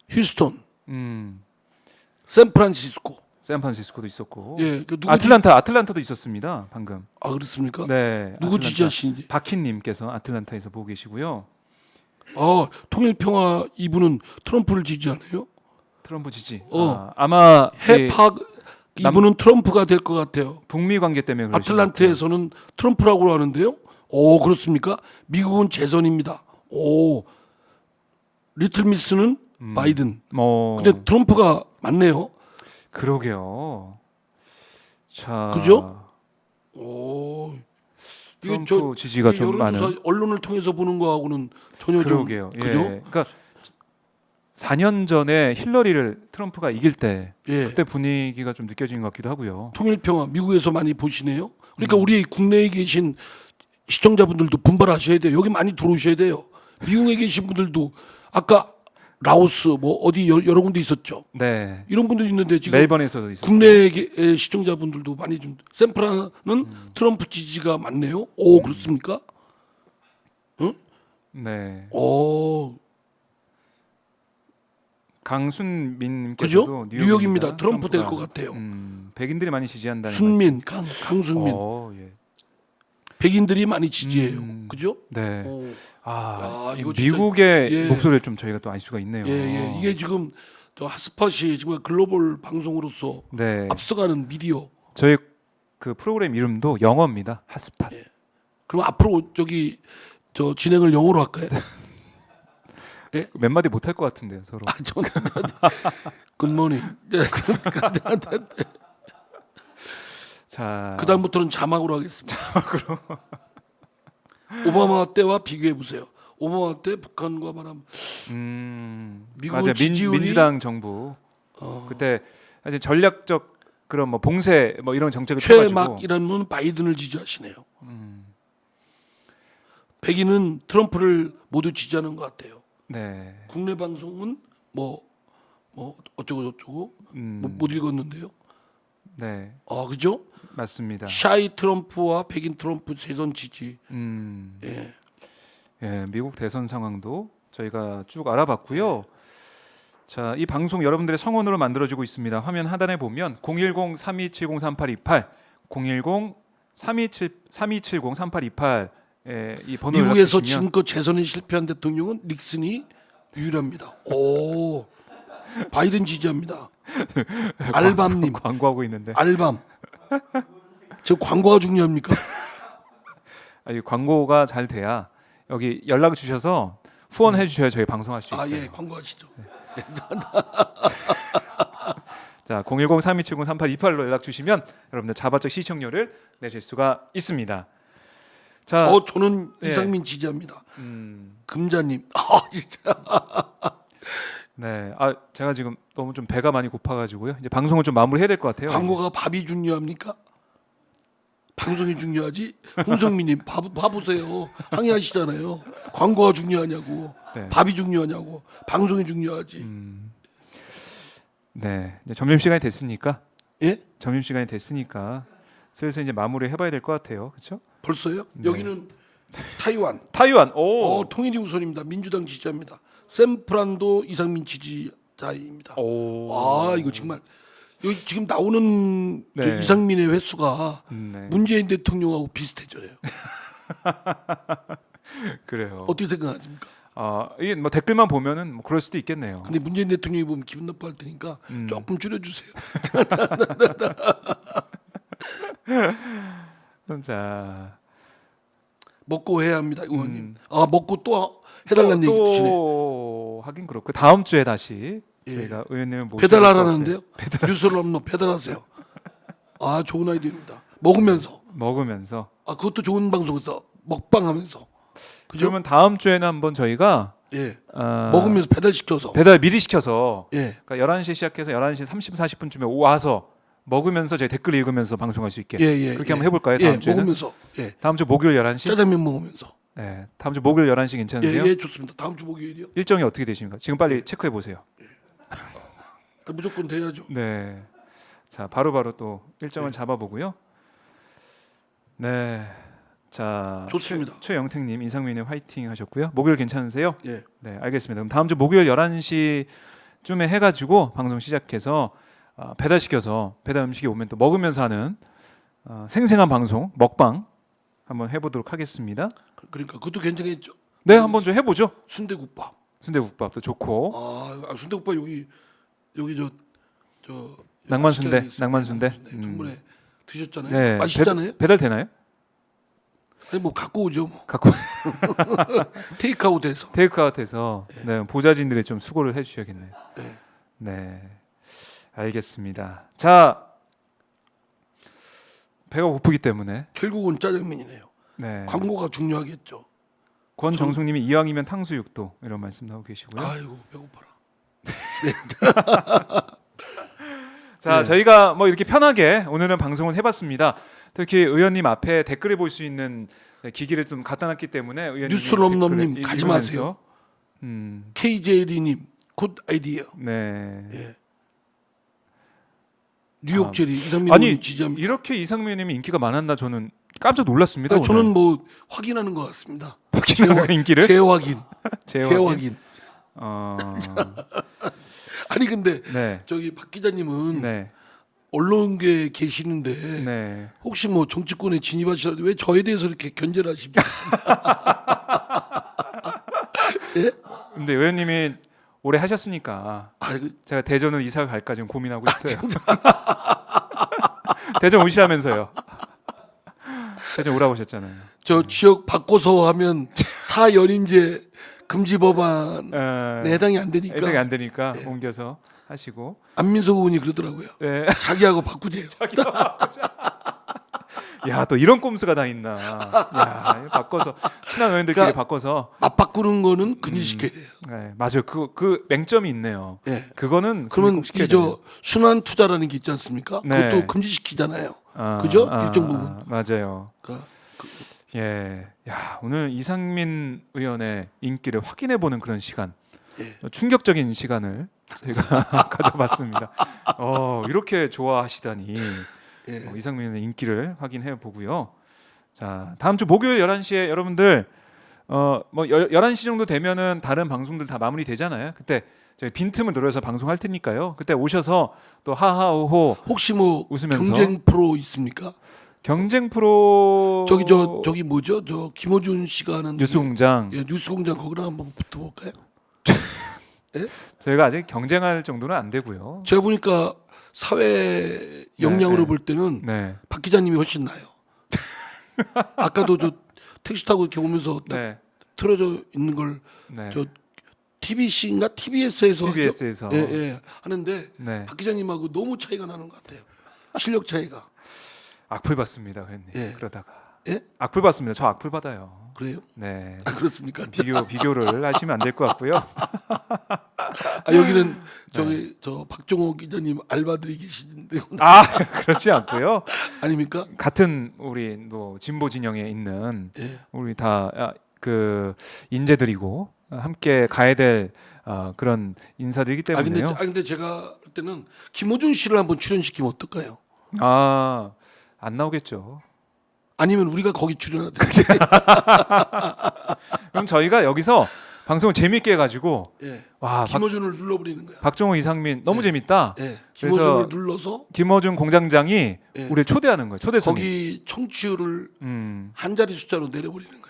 휴스턴, 음. 샌프란시스코. 샌프란시스코도 있었고. 예, 그 누구 아틀란타도 있었습니다. 방금. 그렇습니까? 네. 누구 아틀란타. 지지하시는지. 박희님께서 아틀란타에서 보고 계시고요. 통일평화 이분은 트럼프를 지지하네요. 트럼프 지지. 어. 아마 해팍 이분은 트럼프가 될 것 같아요. 북미 관계 때문에 그러신 것 같아요. 아틀란타에서는 트럼프라고 하는데요. 그렇습니까? 미국은 재선입니다. 리틀미스는 바이든. 뭐 근데 트럼프가 맞네요. 그러게요. 자, 그죠? 이게 트럼프 지지가 좀 여론조사 많은. 언론을 통해서 보는 거하고는 전혀 그러게요. 좀 그죠? 예. 그러니까 4년 전에 힐러리를 트럼프가 이길 때 예. 그때 분위기가 좀 느껴지는 것 같기도 하고요. 통일평화 미국에서 많이 보시네요. 그러니까 우리 국내에 계신 시청자분들도 분발하셔야 돼요. 여기 많이 들어오셔야 돼요. 미국에 계신 분들도 아까 라오스 뭐 어디 여러 군데 있었죠. 네. 이런 분들이 있는데 지금 멜번에서도 있었고. 국내 시청자분들도 많이 좀 샌프란은 트럼프 지지가 많네요. 오 그렇습니까? 응? 네. 오 강순민께서도 그죠? 뉴욕입니다. 트럼프 될 것 트럼프가, 같아요. 백인들이 많이 지지한다는 순민 강순민 예. 백인들이 많이 지지해요. 그죠? 네. 오. 이 이거 진짜- 미국의 예. 목소리를 좀 저희가 또 알 수가 있네요. 예. 이게 지금 저 핫스팟이 정말 글로벌 방송으로서 네. 앞서가는 미디어. 저희 그 프로그램 이름도 영어입니다. 핫스팟. 그럼 앞으로 저기 저 진행을 영어로 할까요? 몇 마디 못 할 것 같은데요, 서로. 저는 굿모닝. 자, 그 다음부터는 자막으로 하겠습니다. 오바마 때와 비교해 보세요. 오바마 때 북한과 말하면 미국은 맞아요. 지지율이- 민주당 정부 그때 사실 전략적 그런 뭐 봉쇄 뭐 이런 정책을 펴가지고 최막이라면 바이든을 지지하시네요. 백인은 트럼프를 모두 지지하는 것 같아요. 네. 국내 방송은 뭐 어쩌고 저쩌고 뭐 못 읽었는데요. 네. 그죠? 맞습니다. 샤이 트럼프와 백인 트럼프 대선 지지. 예. 예, 미국 대선 상황도 저희가 쭉 알아봤고요. 자, 이 방송 여러분들의 성원으로 만들어지고 있습니다. 화면 하단에 보면 010-3270-3828, 010-3270-3828 이 번호를 미국에서 연락주시면 지금껏 재선에 실패한 대통령은 닉슨이 유일합니다. 오, 바이든 지지합니다. 알밤님, 광고하고 있는데 알밤. 저 광고가 중요합니까? 이 광고가 잘 돼야 여기 연락 주셔서 후원해 주셔야 저희 방송할 수 있어요. 예, 광고하시죠. 자, 010-3270-3828로 연락 주시면 여러분들 자발적 시청료를 내실 수가 있습니다. 자, 저는 예. 이상민 지지합니다. 금자님, 진짜. 네, 제가 지금 너무 좀 배가 많이 고파가지고요. 이제 방송을 좀 마무리해야 될 것 같아요. 광고가 밥이 중요합니까? 방송이 중요하지? 홍성민님 봐보세요. 항의하시잖아요. 광고가 중요하냐고, 네. 밥이 중요하냐고, 방송이 중요하지. 네, 이제 점심 시간이 됐으니까 예? 점심 시간이 됐으니까 슬슬 이제 마무리 해봐야 될 것 같아요. 그렇죠? 벌써요? 네. 여기는 타이완. 타이완. 오. 통일이 우선입니다. 민주당 지지자입니다. 샌프란도 이상민 지지자입니다. 오. 이거 정말 여기 지금 나오는 저 네. 이상민의 횟수가 네. 문재인 대통령하고 비슷해져요. 그래요. 어떻게 생각하십니까? 이게 뭐 댓글만 보면은 뭐 그럴 수도 있겠네요. 근데 문재인 대통령이 보면 기분 나빠할 테니까 조금 줄여주세요. 자, 먹고 해야 합니다, 의원님. 먹고 또 해달라는 얘기 주시네. 또 하긴 그렇고 다음 주에 다시 저희가 의원님을 모시고 배달하라는데요? 뉴스를 없노 배달하세요. 좋은 아이디어입니다. 먹으면서. 그것도 좋은 방송에서 먹방하면서. 그죠? 그러면 다음 주에는 한번 저희가 예. 먹으면서 배달시켜서. 배달 미리 시켜서 예. 그러니까 11시에 시작해서 11시 30, 40분쯤에 와서 먹으면서 저희 댓글 읽으면서 방송할 수 있게 그렇게 한번 해볼까요? 다음 주에는? 먹으면서. 예. 다음 주 목요일 11시? 짜장면 먹으면서. 네, 다음 주 목요일 11시 괜찮으세요? 예, 좋습니다. 다음 주 목요일이요? 일정이 어떻게 되십니까? 지금 빨리 체크해 보세요. 무조건 돼야죠. 네, 자 바로바로 또 일정을 잡아보고요. 네, 자 좋습니다. 최영택님, 이상민님 화이팅 하셨고요. 목요일 괜찮으세요? 예. 네, 알겠습니다. 그럼 다음 주 목요일 11시쯤에 해가지고 방송 시작해서 배달시켜서 배달 음식이 오면 또 먹으면서 하는 생생한 방송 먹방 한번 해보도록 하겠습니다. 그러니까 그것도 괜찮겠죠. 네, 한번 좀 해보죠. 순대국밥. 순대국밥도 좋고 순대국밥 여기 저 낭만순대. 전번에 드셨잖아요. 네, 맛있잖아요. 배달 되나요? 아니 뭐 갖고 오죠. 뭐. 갖고 테이크아웃해서. 테이크아웃해서 네, 보좌진들이 좀 수고를 해주셔야겠네요. 네. 네, 알겠습니다. 자, 배가 고프기 때문에 결국은 짜장면이네요. 네. 광고가 중요하겠죠. 권정숙님이 이왕이면 탕수육도 이런 말씀도 하고 계시고요. 아이고 배고파라. 자, 네. 저희가 뭐 이렇게 편하게 오늘은 방송을 해봤습니다. 특히 의원님 앞에 댓글을 볼 수 있는 기기를 좀 갖다 놨기 때문에 의원님 뉴스넘넘님 가지 마세요. KJ리님 굿 아이디어. 네. 예. 뉴욕 제리 이상민 아니 의원님 지지합니다. 이렇게 이상민 의원님이 인기가 많았나 저는 깜짝 놀랐습니다. 아니, 저는 오늘. 뭐 확인하는 것 같습니다. 확인하는 인기를 재확인. 재확인. 재확인. 어... 아니 근데 네. 저기 박 기자님은 네. 언론계에 계시는데 네. 혹시 뭐 정치권에 진입하시라도 왜 저에 대해서 이렇게 견제를 하십니까? 예? 근데 의원님이 오래 하셨으니까 아이고, 제가 대전은 이사 갈까 지금 고민하고 있어요. 대전 오시라면서요. 대전 오라고 하셨잖아요. 저 지역 바꿔서 하면 사연임제 금지 법안에 해당이 안 되니까 해당이 안 되니까 옮겨서 하시고. 안민석 의원이 그러더라고요. 네. 자기하고 바꾸재요. 야, 또 이런 꼼수가 다 있나. 야, 이거 바꿔서 친한 의원들끼리 그러니까 바꿔서. 맞바꾸는 거는 금지시켜야 돼요. 네, 맞아요. 그 맹점이 있네요. 예. 그거는 그러면 꼭 시켜야 이 저 돼요. 순환 투자라는 게 있지 않습니까? 네. 그것도 금지시키잖아요. 그죠? 일정 부분. 맞아요. 그러니까 예. 야, 오늘 이상민 의원의 인기를 확인해 보는 그런 시간. 예. 충격적인 시간을 제가 가져봤습니다. 이렇게 좋아하시다니. 예. 이상민 의원의 인기를 확인해 보고요. 자, 다음 주 목요일 11시에 여러분들 뭐 11시 정도 되면은 다른 방송들 다 마무리 되잖아요. 그때 저희 빈틈을 노려서 방송할 테니까요. 그때 오셔서 또 하하호호 혹시 뭐 웃으면서. 경쟁 프로 있습니까? 경쟁 프로 저기 뭐죠? 저 김어준 씨가 하는 뉴스공장 예, 뉴스공장 거기랑 한번 붙어볼까요? 저희가 아직 경쟁할 정도는 안 되고요. 제가 보니까 사회 역량으로 네. 볼 때는 네. 박 기자님이 훨씬 나요. 아까도 저 택시 타고 이렇게 오면서 딱 네. 틀어져 있는 걸 네. 저 TBC인가 TBS에서 TBS에서 예, 하는데 네. 박 기자님하고 너무 차이가 나는 것 같아요. 실력 차이가. 악플 받습니다, 회원님. 예. 그러다가 예? 악플 받습니다. 저 악플 받아요. 그래요? 네. 아, 그렇습니까? 비교를 하시면 안 될 것 같고요. 아, 여기는 저기 저 박종호 기자님 알바들이 계시는데 그렇지 않고요. 아닙니까? 같은 우리 또 진보 진영에 있는 예. 우리 다 그 인재들이고 함께 가야 될 그런 인사들이기 때문에요. 근데 제가 볼 때는 김어준 씨를 한번 출연시키면 어떨까요? 안 나오겠죠. 아니면 우리가 거기 출연하든. 그럼 저희가 여기서 방송을 재밌게 해가지고 예. 와 김어준을 눌러버리는 거야. 박정호 이상민 너무 재밌다. 예. 그래서 김어준을 눌러서 김어준 공장장이 예. 우리를 초대하는 거예요. 초대 손님. 거기 청취율을 음. 한 자리 숫자로 내려버리는 거예요.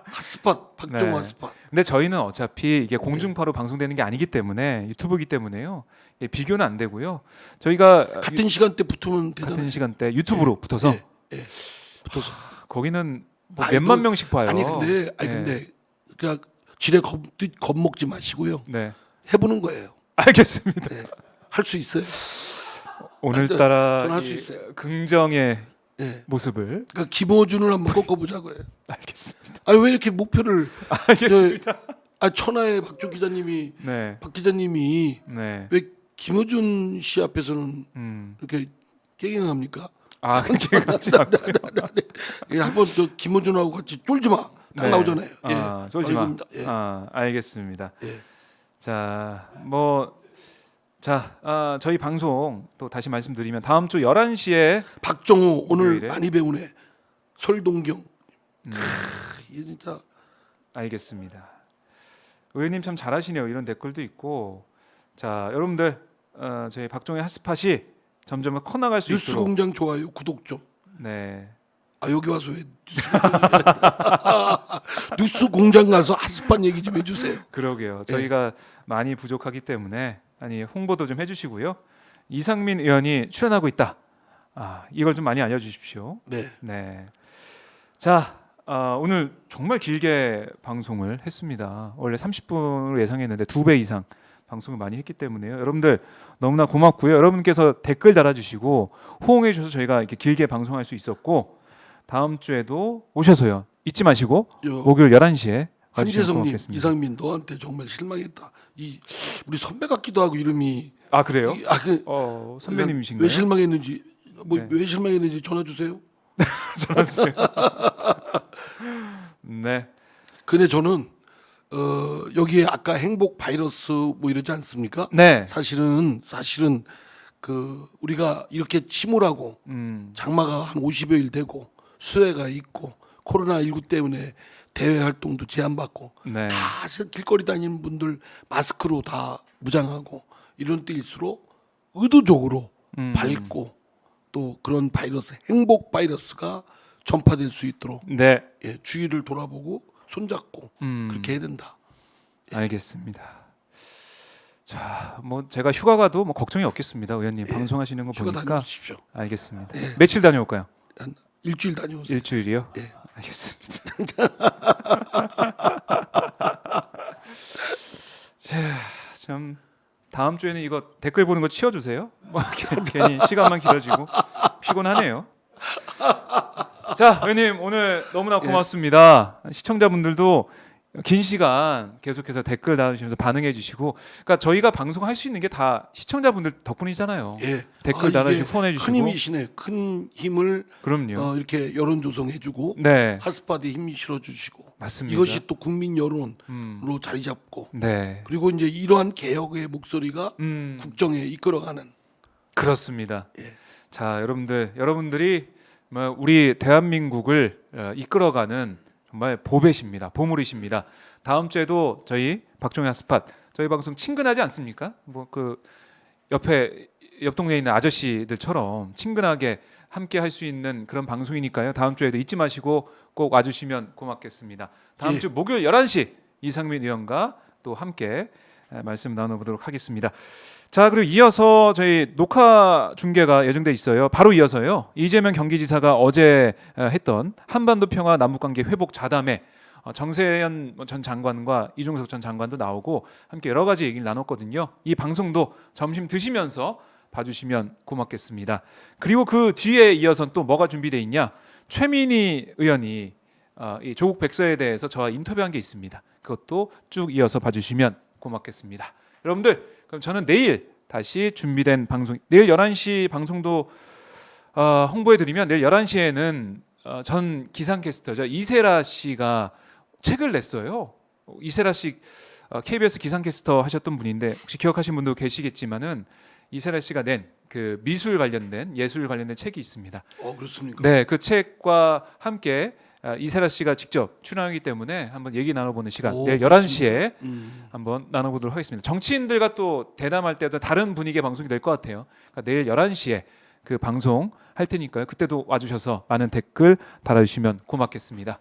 핫스팟 박정호 네. 핫스팟. 근데 저희는 어차피 이게 공중파로 방송되는 게 아니기 때문에 유튜브이기 때문에요. 예, 비교는 안 되고요. 저희가 같은 시간대 붙으면 되잖아요. 같은 시간대 유튜브로 붙어서 예. 붙어서. 거기는 뭐 아니, 몇만 명씩 봐요. 아니 근데 그냥 지레 겁먹지 마시고요. 네. 해보는 거예요. 알겠습니다. 네. 할 수 있어요. 오늘따라 저는 할수 이 있어요. 긍정의 예. 모습을 그러니까 김어준을 한번 꺾어보자고요. 알겠습니다. 아니 왜 이렇게 목표를 알겠습니다. 천하의 박조 기자님이 네. 박 기자님이 네. 왜 김어준 씨 앞에서는 음. 이렇게 깽깽합니까? 그렇게 같지 않고. 예, 한번 저 김어준하고 같이 쫄지 마. 딱 네. 나오잖아요. 예. 쫄지 마. 알겠습니다. 예. 알겠습니다. 예. 자, 저희 방송 또 다시 말씀드리면 다음 주 11시에 박정호 오늘 목요일에? 많이 배우네. 설동경. 이게 진짜 알겠습니다. 의원님 참 잘하시네요. 이런 댓글도 있고. 자, 여러분들 저희 박종의 핫스팟이 점점 커나갈 수 있도록. 뉴스공장 좋아요. 구독 좀. 네. 여기 와서 왜 뉴스공장 가서 핫스팟 얘기 좀 해주세요. 그러게요. 저희가 많이 부족하기 때문에 홍보도 좀 해주시고요. 이상민 의원이 출연하고 있다. 이걸 좀 많이 알려주십시오. 네. 네. 자, 오늘 정말 길게 방송을 했습니다. 원래 30분으로 예상했는데 2배 이상 방송을 많이 했기 때문에요. 여러분들 너무나 고맙고요. 여러분께서 댓글 달아주시고 호응해 주셔서 저희가 이렇게 길게 방송할 수 있었고 다음 주에도 오셔서요. 잊지 마시고 목요일 11시에 와주시면 한재성님, 고맙겠습니다. 이상민 너한테 정말 실망했다. 이 우리 선배 같기도 하고 이름이 아 그래요? 그, 선배님이신가요? 왜 실망했는지 네. 왜 실망했는지 전화 주세요. 전화 주세요. 네. 근데 저는 여기에 아까 행복 바이러스 뭐 이러지 않습니까? 네. 사실은 그 우리가 이렇게 침울하고 장마가 한 50여일 되고 수해가 있고 코로나19 때문에 대외 활동도 제한받고 네. 다 길거리 다니는 분들 마스크로 다 무장하고 이런 때일수록 의도적으로 밝고 또 그런 바이러스 행복 바이러스가 전파될 수 있도록 네. 예, 주위를 돌아보고 손잡고 그렇게 해야 된다. 알겠습니다. 자, 뭐 제가 휴가 가도 뭐 걱정이 없겠습니다. 의원님 방송하시는 거 휴가 보니까 다녀오십시오. 알겠습니다. 며칠 다녀올까요? 한 일주일 다녀오세요. 일주일이요? 예. 알겠습니다. 자, 좀 다음 주에는 이거 댓글 보는 거 치워주세요. 뭐 괜히 시간만 길어지고 피곤하네요. 자, 의원님 오늘 너무나 고맙습니다. 시청자분들도 긴 시간 계속해서 댓글 달아주시면서 반응해 주시고, 그러니까 저희가 방송할 수 있는 게 다 시청자분들 덕분이잖아요. 예. 댓글 달아주시고 이게 후원해 주시고. 큰 힘이시네. 큰 힘을 그럼요. 이렇게 여론 조성해주고 네, 핫스팟에 힘 실어주시고 맞습니다. 이것이 또 국민 여론으로 자리 잡고 네, 그리고 이제 이러한 개혁의 목소리가 국정에 이끌어가는 그렇습니다. 예. 자, 여러분들이 뭐 우리 대한민국을 이끌어가는 정말 보배십니다. 보물이십니다. 다음 주에도 저희 박종현 핫스팟 저희 방송 친근하지 않습니까? 뭐 그 옆 동네에 있는 아저씨들처럼 친근하게 함께 할 수 있는 그런 방송이니까요. 다음 주에도 잊지 마시고 꼭 와주시면 고맙겠습니다. 다음 예. 주 목요일 11시 이상민 의원과 또 함께 말씀 나눠보도록 하겠습니다. 자, 그리고 이어서 저희 녹화 중계가 예정돼 있어요. 바로 이어서요. 이재명 경기지사가 어제 했던 한반도 평화 남북관계 회복 자담회 정세현 전 장관과 이종석 전 장관도 나오고 함께 여러 가지 얘기를 나눴거든요. 이 방송도 점심 드시면서 봐주시면 고맙겠습니다. 그리고 그 뒤에 이어서 또 뭐가 준비되어 있냐? 최민희 의원이 이 조국 백서에 대해서 저와 인터뷰한 게 있습니다. 그것도 쭉 이어서 봐주시면 고맙겠습니다. 여러분들, 그럼 저는 내일 다시 준비된 방송, 내일 11시 방송도 홍보해드리면 내일 11시에는 전 기상캐스터죠. 이세라 씨가 책을 냈어요. 이세라 씨 KBS 기상캐스터 하셨던 분인데 혹시 기억하신 분도 계시겠지만은 이세라 씨가 낸 그 미술 관련된 예술 관련된 책이 있습니다. 그렇습니까? 네, 그 책과 함께 이세라 씨가 직접 출연하기 때문에 한번 얘기 나눠보는 시간 내일 11시에 한번 나눠보도록 하겠습니다. 정치인들과 또 대담할 때도 다른 분위기의 방송이 될 것 같아요. 그러니까 내일 11시에 그 방송 할 테니까요. 그때도 와주셔서 많은 댓글 달아주시면 고맙겠습니다.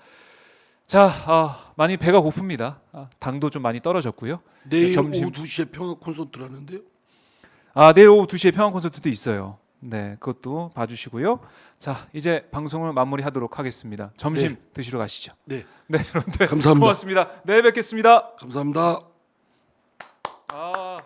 자, 많이 배가 고픕니다. 당도 좀 많이 떨어졌고요. 내일 점심- 오후 2시에 평화 콘서트라는데요. 내일 오후 2시에 평화 콘서트도 있어요. 네, 그것도 봐주시고요. 자, 이제 방송을 마무리하도록 하겠습니다. 점심 드시러 가시죠. 네. 네, 여러분들 감사합니다. 고맙습니다. 내일 뵙겠습니다. 감사합니다. 아.